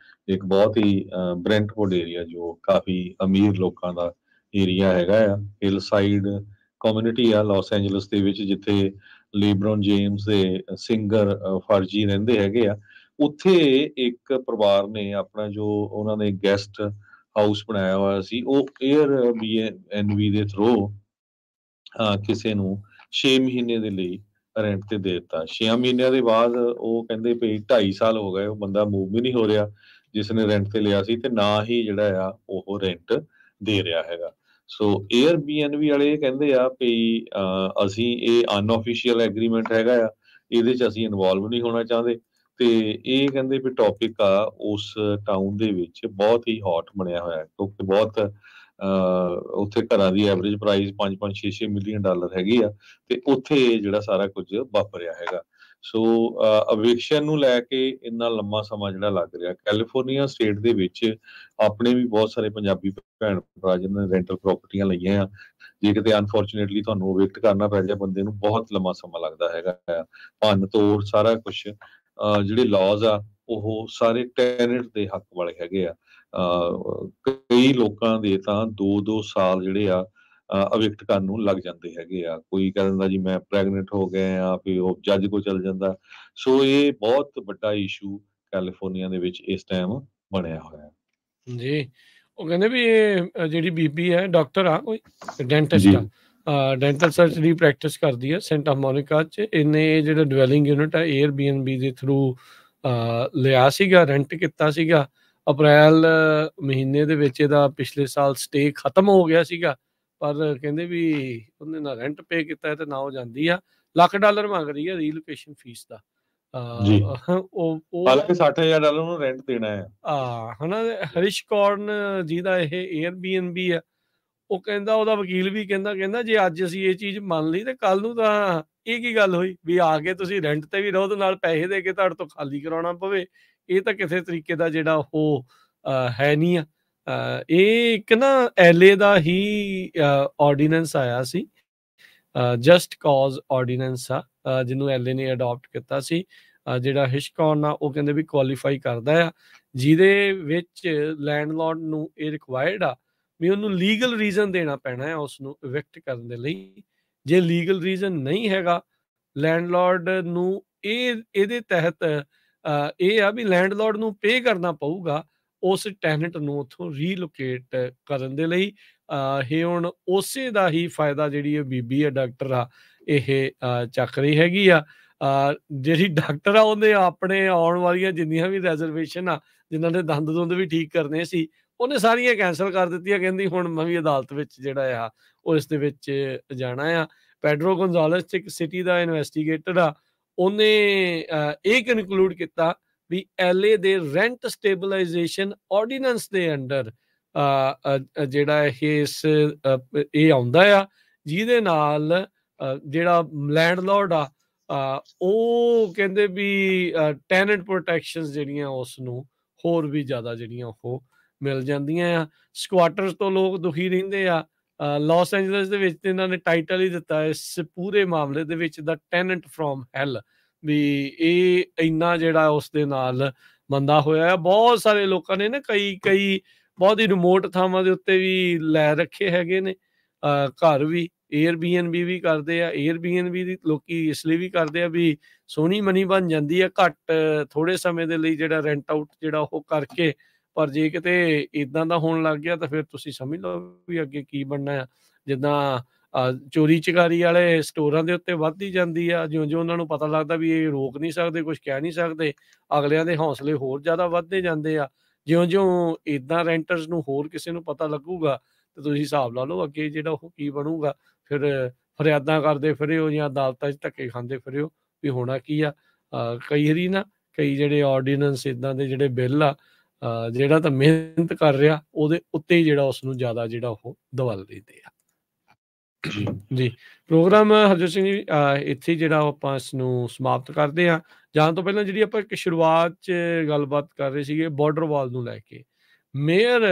ਇੱਕ ਬਹੁਤ ਹੀ ਬ੍ਰੈਂਟਵੁੱਡ ਏਰੀਆ ਜੋ ਕਾਫੀ ਅਮੀਰ ਲੋਕਾਂ ਦਾ ਏਰੀਆ ਹੈਗਾ ਆ, ਹਿਲ ਸਾਈਡ ਕਮਿਊਨਿਟੀ ਆ ਲਾਸ ਐਂਜਲਸ ਦੇ ਵਿੱਚ, ਜਿੱਥੇ ਲੀਬਰੋਨ ਜੇਮਸ ਦੇ ਸਿੰਗਰ ਫਰਜੀ ਰਹਿੰਦੇ ਹੈਗੇ ਆ। ਉੱਥੇ ਇੱਕ ਪਰਿਵਾਰ ਨੇ ਆਪਣਾ ਜੋ ਉਹਨਾਂ ਨੇ ਗੈਸਟ ਹਾਊਸ ਬਣਾਇਆ ਹੋਇਆ ਸੀ ਉਹ Airbnb ਦੇ ਥਰੂ ਕਿਸੇ ਨੂੰ 6 ਮਹੀਨੇ ਦੇ ਲਈ ਰੈਂਟ ਤੇ ਦੇ ਦਿੱਤਾ। 6 ਮਹੀਨਿਆਂ ਦੇ ਬਾਅਦ ਉਹ ਕਹਿੰਦੇ ਵੀ 2.5 ਸਾਲ ਹੋ ਗਏ ਉਹ ਬੰਦਾ ਮੂਵ ਵੀ ਨਹੀਂ ਹੋ ਰਿਹਾ ਜਿਸ ਨੇ ਰੈਂਟ ਤੇ ਲਿਆ ਸੀ, ਤੇ ਨਾ ਹੀ ਜਿਹੜਾ ਆ ਉਹ ਰੈਂਟ ਦੇ ਰਿਹਾ ਹੈਗਾ। ਸੋ Airbnb ਵਾਲੇ ਕਹਿੰਦੇ ਆ ਵੀ ਅਸੀਂ ਇਹ ਅਨਆਫੀਸ਼ੀਅਲ ਐਗਰੀਮੈਂਟ ਹੈਗਾ ਆ, ਇਹਦੇ 'ਚ ਅਸੀਂ ਇਨਵੋਲਵ ਨਹੀਂ ਹੋਣਾ ਚਾਹੁੰਦੇ। ਤੇ ਇਹ ਕਹਿੰਦੇ ਵੀ ਟੌਪਿਕ ਆ ਉਸ ਟਾਊਨ ਦੇ ਵਿੱਚ ਬਹੁਤ ਹੀ ਹੌਟ ਬਣਿਆ ਹੋਇਆ ਕਿਉਂਕਿ ਬਹੁਤ ਉੱਥੇ ਘਰਾਂ ਦੀ ਐਵਰੇਜ ਪ੍ਰਾਈਸ 5-5 6-6 ਮਿਲੀਅਨ ਡਾਲਰ ਹੈਗੀ ਆ ਤੇ ਉੱਥੇ ਜਿਹੜਾ ਸਾਰਾ ਕੁਝ ਵਾਪਰਿਆ ਹੈਗਾ। ਸੋ ਅਵਿਕਸ਼ਨ ਨੂੰ ਲੈ ਕੇ ਇੰਨਾ ਲੰਮਾ ਸਮਾਂ ਜਿਹੜਾ ਲੱਗ ਰਿਹਾ। ਕੈਲੀਫੋਰਨੀਆ ਸਟੇਟ ਦੇ ਵਿੱਚ ਆਪਣੇ ਵੀ ਬਹੁਤ ਸਾਰੇ ਪੰਜਾਬੀ ਭੈਣ ਭਰਾ ਜਿਨ੍ਹਾਂ ਨੇ ਰੈਂਟਲ ਪ੍ਰਾਪਰਟੀਆਂ ਲਈਆਂ ਆ, ਜੇ ਕਿਤੇ ਅਨਫੋਰਚੂਨੇਟਲੀ ਤੁਹਾਨੂੰ ਅਵਿਕਟ ਕਰਨਾ ਪੈ ਜਾਏ ਬੰਦੇ ਨੂੰ ਬਹੁਤ ਲੰਮਾ ਸਮਾਂ ਲੱਗਦਾ ਹੈਗਾ ਆ। ਭੰਨ ਤੋੜ ਸਾਰਾ ਕੁਛ ਜਿਹੜੇ ਲਾਜ਼ ਆ ਉਹ ਸਾਰੇ ਟੈਨੈਂਟ ਦੇ ਹੱਕ ਵਾਲੇ ਹੈਗੇ ਆ। ਕਈ ਲੋਕਾਂ ਦੇ ਤਾਂ 2-2 ਸਾਲ ਜਿਹੜੇ ਆ ਅਵਿਕਟ ਕਰਨ ਨੂੰ ਲੱਗ ਜਾਂਦੇ ਹੈਗੇ ਆ। ਕੋਈ ਕਹਿ ਦਿੰਦਾ ਜੀ ਮੈਂ ਪ੍ਰੈਗਨੈਂਟ ਹੋ ਗਿਆ ਆ, ਫਿਰ ਉਹ ਜੱਜ ਕੋਲ ਚਲ ਜਾਂਦਾ। ਸੋ ਇਹ ਬਹੁਤ ਵੱਡਾ ਇਸ਼ੂ ਕੈਲੀਫੋਰਨੀਆ ਦੇ ਵਿੱਚ ਇਸ ਟਾਈਮ ਬਣਿਆ ਹੋਇਆ। ਜੀ, ਉਹ ਕਹਿੰਦੇ ਵੀ ਇਹ ਜਿਹੜੀ ਬੀਬੀ ਹੈ ਡਾਕਟਰ ਆ, ਕੋਈ ਡੈਂਟਿਸਟ ਜੀ ਆ, ਡੈਂਟਲ ਸਰਜਰੀ ਪ੍ਰੈਕਟਿਸ ਕਰਦੀ ਹੈ ਸੈਂਟਾ ਮੋਨਿਕਾ 'ਚ। ਇਹਨੇ ਜਿਹੜਾ ਡਵੈਲਿੰਗ ਯੂਨਿਟ ਆ Airbnb ਦੇ ਥਰੂ ਲਿਆ ਸੀਗਾ, ਰੈਂਟ ਕੀਤਾ ਸੀਗਾ। ਅਪ੍ਰੈਲ ਮਹੀਨੇ ਦੇ ਵਿੱਚ ਇਹਦਾ ਪਿਛਲੇ ਸਾਲ ਸਟੇ ਖਤਮ ਹੋ ਗਿਆ ਸੀਗਾ, ਪਰ ਕਹਿੰਦੇ ਵੀ ਉਹਨੇ ਨਾ ਰੈਂਟ ਪੇ ਕੀਤਾ ਤੇ ਨਾ ਉਹ ਜਾਂਦੀ ਆ। $1,00,000 ਮੰਗ ਰਹੀ ਹੈ ਰੀਲੋਕੇਸ਼ਨ ਫੀਸ ਦਾ। ਜੀ ਉਹ ਹਾਲਾਂਕਿ $60,000 ਨੂੰ ਰੈਂਟ ਦੇਣਾ ਹੈ। ਹਨਾ, ਹਰੀਸ਼ ਕੌਰਨ ਜਿਹਦਾ ਇਹ Airbnb ਆ, ਉਹ ਕਹਿੰਦਾ, ਉਹਦਾ ਵਕੀਲ ਵੀ ਕਹਿੰਦਾ ਜੇ ਅੱਜ ਅਸੀਂ ਇਹ ਚੀਜ਼ ਮੰਨ ਲਈ ਤੇ ਕੱਲ ਨੂੰ ਤਾਂ ਇਹ ਕੀ ਗੱਲ ਹੋਈ ਵੀ ਆ ਕੇ ਤੁਸੀਂ ਰੈਂਟ ਤੇ ਵੀ ਰਹੋ ਤੇ ਨਾਲ ਪੈਸੇ ਦੇ ਕੇ ਤੁਹਾਡੇ ਤੋਂ ਖਾਲੀ ਕਰਾਉਣਾ ਪਵੇ। ਇਹ ਤਾਂ ਕਿਸੇ ਤਰੀਕੇ ਦਾ ਜਿਹੜਾ ਉਹ ਹੈ ਨਹੀਂ ਆ। ਇਹ ਇੱਕ ਨਾ LA ਦਾ ਹੀ ਆਰਡੀਨੈਂਸ ਆਇਆ ਸੀ, ਜਸਟ ਕਾਜ਼ ਆਰਡੀਨੈਂਸ ਆ, ਜਿਹਨੂੰ LA ਨੇ ਅਡਾਪਟ ਕੀਤਾ ਸੀ। ਜਿਹੜਾ ਹਿਸ਼ਕੌਨ ਆ ਉਹ ਕਹਿੰਦੇ ਵੀ ਕੁਆਲੀਫਾਈ ਕਰਦਾ ਆ, ਜਿਹਦੇ ਵਿੱਚ ਲੈਂਡਲੋਰਡ ਨੂੰ ਇਹ ਰਿਕਵਾਇਰਡ ਆ ਵੀ ਉਹਨੂੰ ਲੀਗਲ ਰੀਜ਼ਨ ਦੇਣਾ ਪੈਣਾ ਹੈ ਉਸਨੂੰ ਇਵੈਕਟ ਕਰਨ ਦੇ ਲਈ। ਜੇ ਲੀਗਲ ਰੀਜ਼ਨ ਨਹੀਂ ਹੈਗਾ, ਲੈਂਡਲੋਰਡ ਨੂੰ ਇਹਦੇ ਤਹਿਤ ਇਹ ਆ ਵੀ ਲੈਂਡਲੋਰਡ ਨੂੰ ਪੇ ਕਰਨਾ ਪਊਗਾ ਉਸ ਟੈਨੈਂਟ ਨੂੰ ਉੱਥੋਂ ਰੀਲੋਕੇਟ ਕਰਨ ਦੇ ਲਈ। ਇਹ ਹੁਣ ਉਸੇ ਦਾ ਹੀ ਫਾਇਦਾ ਜਿਹੜੀ ਇਹ ਬੀਬੀ ਆ ਡਾਕਟਰ ਆ ਇਹ ਚੱਕ ਰਹੀ ਹੈਗੀ ਆ। ਜਿਹੜੀ ਡਾਕਟਰ ਆ ਉਹਨੇ ਆਪਣੇ ਆਉਣ ਵਾਲੀਆਂ ਜਿੰਨੀਆਂ ਵੀ ਰੈਜ਼ਰਵੇਸ਼ਨ ਆ, ਜਿਨ੍ਹਾਂ ਨੇ ਦੰਦ ਵੀ ਠੀਕ ਕਰਨੇ ਸੀ, ਉਹਨੇ ਸਾਰੀਆਂ ਕੈਂਸਲ ਕਰ ਦਿੱਤੀਆਂ। ਕਹਿੰਦੀ ਹੁਣ ਮੈਂ ਵੀ ਅਦਾਲਤ ਵਿੱਚ ਜਿਹੜਾ ਆ ਉਹ ਇਸ ਦੇ ਵਿੱਚ ਜਾਣਾ ਆ। ਪੈਡਰੋ ਗੋਨਜ਼ਾਲਸ ਇੱਕ ਸਿਟੀ ਦਾ ਇਨਵੈਸਟੀਗੇਟਰ ਆ, ਉਹਨੇ ਇਹ ਕਨਕਲੂਡ ਕੀਤਾ ਵੀ LA ਦੇ ਰੈਂਟ ਸਟੇਬਲਾਈਜੇਸ਼ਨ ਆਰਡੀਨੈਂਸ ਦੇ ਅੰਡਰ ਜਿਹੜਾ ਇਹ ਆਉਂਦਾ ਆ, ਜਿਹਦੇ ਨਾਲ ਜਿਹੜਾ ਲੈਂਡਲੋਰਡ ਆ ਉਹ ਕਹਿੰਦੇ ਵੀ ਟੈਨੈਂਟ ਪ੍ਰੋਟੈਕਸ਼ਨਸ ਜਿਹੜੀਆਂ ਉਸ ਨੂੰ ਹੋਰ ਵੀ ਜ਼ਿਆਦਾ ਜਿਹੜੀਆਂ ਉਹ ਮਿਲ ਜਾਂਦੀਆਂ ਆ। ਸਕੁਆਟਰਸ ਤੋਂ ਲੋਕ ਦੁਖੀ ਰਹਿੰਦੇ ਆ। ਲਾਸ ਐਂਜਲਸ ਦੇ ਵਿੱਚ ਤੇ ਇਹਨਾਂ ਨੇ ਟਾਈਟਲ ਹੀ ਦਿੱਤਾ ਇਸ ਪੂਰੇ ਮਾਮਲੇ ਦੇ ਵਿੱਚ ਦਾ ਟੈਨੈਂਟ ਫਰੋਮ ਹੈਲ, ਵੀ ਇਹ ਇੰਨਾ ਜਿਹੜਾ ਉਸ ਦੇ ਨਾਲ ਮੰਦਾ ਹੋਇਆ। ਬਹੁਤ ਸਾਰੇ ਲੋਕਾਂ ਨੇ ਨਾ ਕਈ ਬਹੁਤ ਹੀ ਰਿਮੋਟ ਥਾਵਾਂ ਦੇ ਉੱਤੇ ਵੀ ਲੈ ਰੱਖੇ ਹੈਗੇ ਨੇ ਘਰ ਵੀ। Airbnb ਵੀ ਕਰਦੇ ਆ। Airbnb ਦੀ ਲੋਕੀ ਇਸ ਲਈ ਵੀ ਕਰਦੇ ਆ ਵੀ ਸੋਹਣੀ ਮਨੀ ਬਣ ਜਾਂਦੀ ਆ ਘੱਟ ਥੋੜੇ ਸਮੇਂ ਦੇ ਲਈ, ਜਿਹੜਾ ਰੈਂਟ ਆਊਟ ਜਿਹੜਾ ਉਹ ਕਰਕੇ। ਪਰ ਜੇ ਕਿਤੇ ਇਦਾਂ ਦਾ ਹੋਣ ਲੱਗ ਗਿਆ ਤਾਂ ਫਿਰ ਤੁਸੀਂ ਸਮਝ ਲਓ ਵੀ ਅੱਗੇ ਕੀ ਬਣਨਾ ਆ। ਜਿੱਦਾਂ ਚੋਰੀ ਚਕਾਰੀ ਵਾਲੇ ਸਟੋਰਾਂ ਦੇ ਉੱਤੇ ਵੱਧਦੀ ਜਾਂਦੀ ਆ, ਜਿਉਂ-ਜਿਉਂ ਉਹਨਾਂ ਨੂੰ ਪਤਾ ਲੱਗਦਾ ਵੀ ਇਹ ਰੋਕ ਨਹੀਂ ਸਕਦੇ, ਕੁਝ ਕਹਿ ਨਹੀਂ ਸਕਦੇ, ਅਗਲਿਆਂ ਦੇ ਹੌਸਲੇ ਹੋਰ ਜ਼ਿਆਦਾ ਵੱਧਦੇ ਜਾਂਦੇ ਆ। ਜਿਉਂ-ਜਿਉਂ ਇਦਾਂ ਰੈਂਟਰਸ ਨੂੰ ਹੋਰ ਕਿਸੇ ਨੂੰ ਪਤਾ ਲੱਗੂਗਾ ਤੇ ਤੁਸੀਂ ਹਿਸਾਬ ਲਾ ਲਓ ਅੱਗੇ ਜਿਹੜਾ ਉਹ ਕੀ ਬਣੂਗਾ। ਫਿਰ ਫਰਿਆਦਾਂ ਕਰਦੇ ਫਿਰਿਓ ਜਾਂ ਅਦਾਲਤਾਂ 'ਚ ਧੱਕੇ ਖਾਂਦੇ ਫਿਰਿਓ ਵੀ ਹੋਣਾ ਕੀ ਆ। ਕਈ ਵਾਰੀ ਨਾ ਕਈ ਜਿਹੜੇ ਆਰਡੀਨੈਂਸ ਇਦਾਂ ਦੇ ਜਿਹੜੇ ਬਿੱਲ ਆ, ਜਿਹੜਾ ਤਾਂ ਮਿਹਨਤ ਕਰ ਰਿਹਾ ਉਹਦੇ ਉੱਤੇ ਹੀ ਜਿਹੜਾ ਉਸ ਨੂੰ ਜ਼ਿਆਦਾ ਜਿਹੜਾ ਉਹ ਦਵਲ ਦਿੰਦੇ ਆ। ਜੀ, ਪ੍ਰੋਗਰਾਮ ਹਰਜੋਤ ਸਿੰਘ ਜੀ ਇੱਥੇ ਜਿਹੜਾ ਆਪਾਂ ਇਸ ਨੂੰ ਸਮਾਪਤ ਕਰਦੇ ਹਾਂ। ਜਾਣ ਤੋਂ ਪਹਿਲਾਂ ਜਿਹੜੀ ਆਪਾਂ ਇੱਕ ਸ਼ੁਰੂਆਤ 'ਚ ਗੱਲਬਾਤ ਕਰ ਰਹੇ ਸੀਗੇ ਬਾਰਡਰ ਵਾਲ ਨੂੰ ਲੈ ਕੇ, ਮੇਅਰ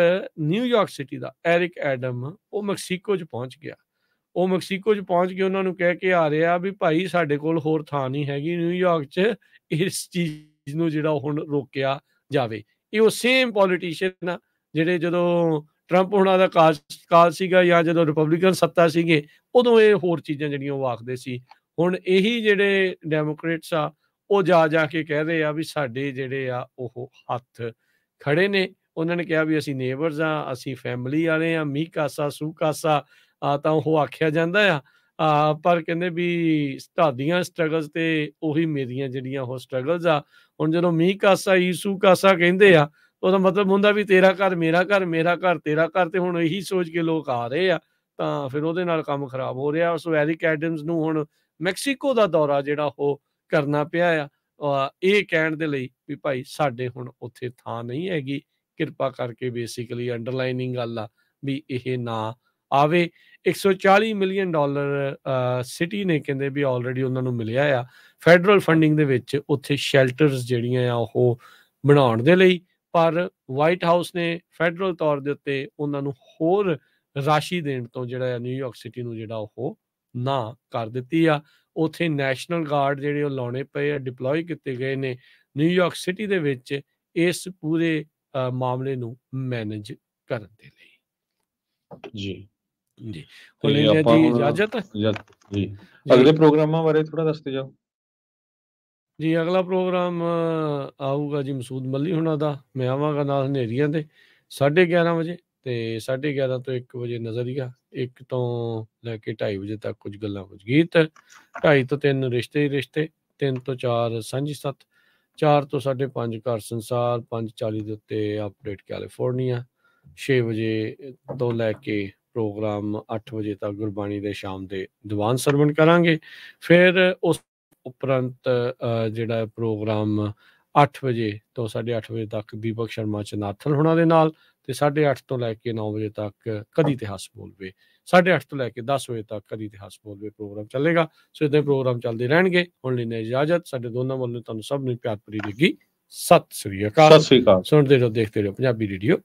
ਨਿਊਯਾਰਕ ਸਿਟੀ ਦਾ ਐਰਿਕ ਐਡਮ ਉਹ ਮੈਕਸੀਕੋ 'ਚ ਪਹੁੰਚ ਗਿਆ। ਉਹ ਮੈਕਸੀਕੋ 'ਚ ਪਹੁੰਚ ਕੇ ਉਹਨਾਂ ਨੂੰ ਕਹਿ ਕੇ ਆ ਰਿਹਾ ਵੀ ਭਾਈ ਸਾਡੇ ਕੋਲ ਹੋਰ ਥਾਂ ਨਹੀਂ ਹੈਗੀ ਨਿਊਯਾਰਕ 'ਚ, ਇਸ ਚੀਜ਼ ਨੂੰ ਜਿਹੜਾ ਹੁਣ ਰੋਕਿਆ ਜਾਵੇ। ਇਹ ਉਹ ਸੇਮ ਪੋਲੀਟੀਸ਼ੀਅਨ ਆ ਜਿਹੜੇ ਜਦੋਂ ਟਰੰਪ ਹੁਣਾਂ ਦਾ ਕਾਲ ਸੀਗਾ ਜਾਂ ਜਦੋਂ ਰਿਪਬਲਿਕਨ ਸੱਤਾ ਸੀਗੇ, ਉਦੋਂ ਇਹ ਹੋਰ ਚੀਜ਼ਾਂ ਜਿਹੜੀਆਂ ਉਹ ਆਖਦੇ ਸੀ। ਹੁਣ ਇਹੀ ਜਿਹੜੇ ਡੈਮੋਕ੍ਰੇਟਸ ਆ ਉਹ ਜਾ ਕੇ ਕਹਿ ਰਹੇ ਆ ਵੀ ਸਾਡੇ ਜਿਹੜੇ ਆ ਉਹ ਹੱਥ ਖੜੇ ਨੇ। ਉਹਨਾਂ ਨੇ ਕਿਹਾ ਵੀ ਅਸੀਂ ਨੇਬਰਸ ਆ, ਅਸੀਂ ਫੈਮਿਲੀ ਵਾਲੇ ਆ, ਮੀ ਕਾਸਾ ਸੂ ਕਾਸਾ ਤਾਂ ਉਹ ਆਖਿਆ ਜਾਂਦਾ ਆ। ਪਰ ਕਹਿੰਦੇ ਵੀ ਤੁਹਾਡੀਆਂ ਸਟਰਗਲਸ ਤੇ ਉਹੀ ਮੇਰੀਆਂ ਜਿਹੜੀਆਂ ਉਹ ਸਟਰਗਲਸ ਆ। ਹੁਣ ਜਦੋਂ ਮੀ ਕਾਸਾ ਈਸੂ ਕਾਸਾ ਕਹਿੰਦੇ ਆ, ਉਹਦਾ ਮਤਲਬ ਹੁੰਦਾ ਵੀ ਤੇਰਾ ਘਰ ਮੇਰਾ ਘਰ, ਮੇਰਾ ਘਰ ਤੇਰਾ ਘਰ। ਤੇ ਹੁਣ ਇਹੀ ਸੋਚ ਕੇ ਲੋਕ ਆ ਰਹੇ ਆ, ਤਾਂ ਫਿਰ ਉਹਦੇ ਨਾਲ ਕੰਮ ਖਰਾਬ ਹੋ ਰਿਹਾ। ਸੋ ਐਰਿਕ ਐਡਮਸ ਨੂੰ ਹੁਣ ਮੈਕਸੀਕੋ ਦਾ ਦੌਰਾ ਜਿਹੜਾ ਉਹ ਕਰਨਾ ਪਿਆ ਆ ਇਹ ਕਹਿਣ ਦੇ ਲਈ ਵੀ ਭਾਈ ਸਾਡੇ ਹੁਣ ਉੱਥੇ ਥਾਂ ਨਹੀਂ ਹੈਗੀ, ਕਿਰਪਾ ਕਰਕੇ। ਬੇਸਿਕਲੀ ਅੰਡਰਲਾਈਨਿੰਗ ਗੱਲ ਆ ਵੀ ਇਹ ਨਾ ਆਵੇ। $140 ਮਿਲੀਅਨ ਸਿਟੀ ਨੇ ਕਹਿੰਦੇ ਵੀ ਆਲਰੇਡੀ ਉਹਨਾਂ ਨੂੰ ਮਿਲਿਆ ਆ ਫੈਡਰਲ ਫੰਡਿੰਗ ਦੇ ਵਿੱਚ ਉੱਥੇ ਸ਼ੈਲਟਰਸ ਜਿਹੜੀਆਂ ਆ ਉਹ ਬਣਾਉਣ ਦੇ ਲਈ। ਪਰ ਵਾਈਟ ਹਾਊਸ ਨੇ ਫੈਡਰਲ ਤੌਰ ਦੇ ਉੱਤੇ ਉਹਨਾਂ ਨੂੰ ਹੋਰ ਰਾਸ਼ੀ ਦੇਣ ਤੋਂ ਜਿਹੜਾ ਆ ਨਿਊਯਾਰਕ ਸਿਟੀ ਨੂੰ ਜਿਹੜਾ ਉਹ ਨਾ ਕਰ ਦਿੱਤੀ ਆ। ਉੱਥੇ ਨੈਸ਼ਨਲ ਗਾਰਡ ਜਿਹੜੇ ਉਹ ਲਾਉਣੇ ਪਏ ਆ, ਡਿਪਲੋਏ ਕੀਤੇ ਗਏ ਨੇ ਨਿਊਯਾਰਕ ਸਿਟੀ ਦੇ ਵਿੱਚ ਇਸ ਪੂਰੇ ਮਾਮਲੇ ਨੂੰ ਮੈਨੇਜ ਕਰਨ ਦੇ ਲਈ। ਜੀ ਜੀ ਹੁਣ ਤੇ ਲੈਂਦੇ ਹਾਂ ਆਪਾਂ ਜੀ ਹੁਣ ਇਜਾਜ਼ਤ ਜੀ ਜੀ ਅਗਲੇ ਪ੍ਰੋਗਰਾਮਾਂ ਬਾਰੇ ਥੋੜਾ ਦੱਸਦੇ ਜਾਓ। ਜੀ ਅਗਲਾ ਪ੍ਰੋਗਰਾਮ ਆਊਗਾ ਜੀ ਮਸੂਦ ਮੱਲੀ ਹੁਣਾਂ ਦਾ। ਮੈਂ ਆਵਾਂਗਾ ਨਾਲ ਹਨੇਰੀਆਂ ਦੇ 11:30 ਵਜੇ ਤੇ 11:30 ਤੋਂ 1 ਵਜੇ ਨਜ਼ਰੀਆ, 1 ਤੋਂ ਲੈ ਕੇ 2:30 ਵਜੇ ਤੱਕ ਕੁਝ ਗੱਲਾਂ ਕੁਝ ਗੀਤ, 2:30 ਤੋਂ 3 ਰਿਸ਼ਤੇ ਹੀ ਰਿਸ਼ਤੇ, 3 ਤੋਂ 4 ਸਾਂਝੀ ਸੱਤ, 4 ਤੋਂ 5:30 ਘਰ ਸੰਸਾਰ, 5:40 ਦੇ ਉੱਤੇ ਅਪਡੇਟ ਕੈਲੀਫੋਰਨੀਆ, 6 ਵਜੇ ਤੋਂ ਲੈ ਕੇ ਪ੍ਰੋਗਰਾਮ 8 ਵਜੇ ਤੱਕ ਗੁਰਬਾਣੀ ਦੇ ਸ਼ਾਮ ਦੇ ਦੀਵਾਨ ਸਰਵਣ ਕਰਾਂਗੇ। ਫਿਰ ਉਸ ਉਪਰੰਤ ਜਿਹੜਾ ਪ੍ਰੋਗਰਾਮ 8 ਵਜੇ ਤੋਂ 8:30 ਵਜੇ ਤੱਕ ਦੀਪਕ ਸ਼ਰਮਾ ਚਨਾਥਲ ਹੁਣਾਂ ਦੇ ਨਾਲ, ਤੇ 8:30 ਤੋਂ ਲੈ ਕੇ 9 ਵਜੇ ਤੱਕ ਕਦੀ ਇਤਿਹਾਸ ਬੋਲਵੇ, 8:30 ਤੋਂ ਲੈ ਕੇ 10 ਵਜੇ ਤੱਕ ਕਦੀ ਇਤਿਹਾਸ ਬੋਲਵੇ ਪ੍ਰੋਗਰਾਮ ਚੱਲੇਗਾ। ਸੋ ਇੱਦਾਂ ਪ੍ਰੋਗਰਾਮ ਚੱਲਦੇ ਰਹਿਣਗੇ। ਹੁਣ ਲੈਣੇ ਇਜਾਜ਼ਤ, ਸਾਡੇ ਦੋਨਾਂ ਵੱਲੋਂ ਤੁਹਾਨੂੰ ਸਭ ਨੂੰ ਪਿਆਰ ਭਰੀ ਲੱਗੀ ਸਤਿ ਸ੍ਰੀ ਅਕਾਲ। ਸਤਿ ਸ੍ਰੀ ਅਕਾਲ। ਸੁਣਦੇ ਰਹੋ, ਦੇਖਦੇ ਰਹੋ ਪੰਜਾਬੀ ਰੇਡੀਓ।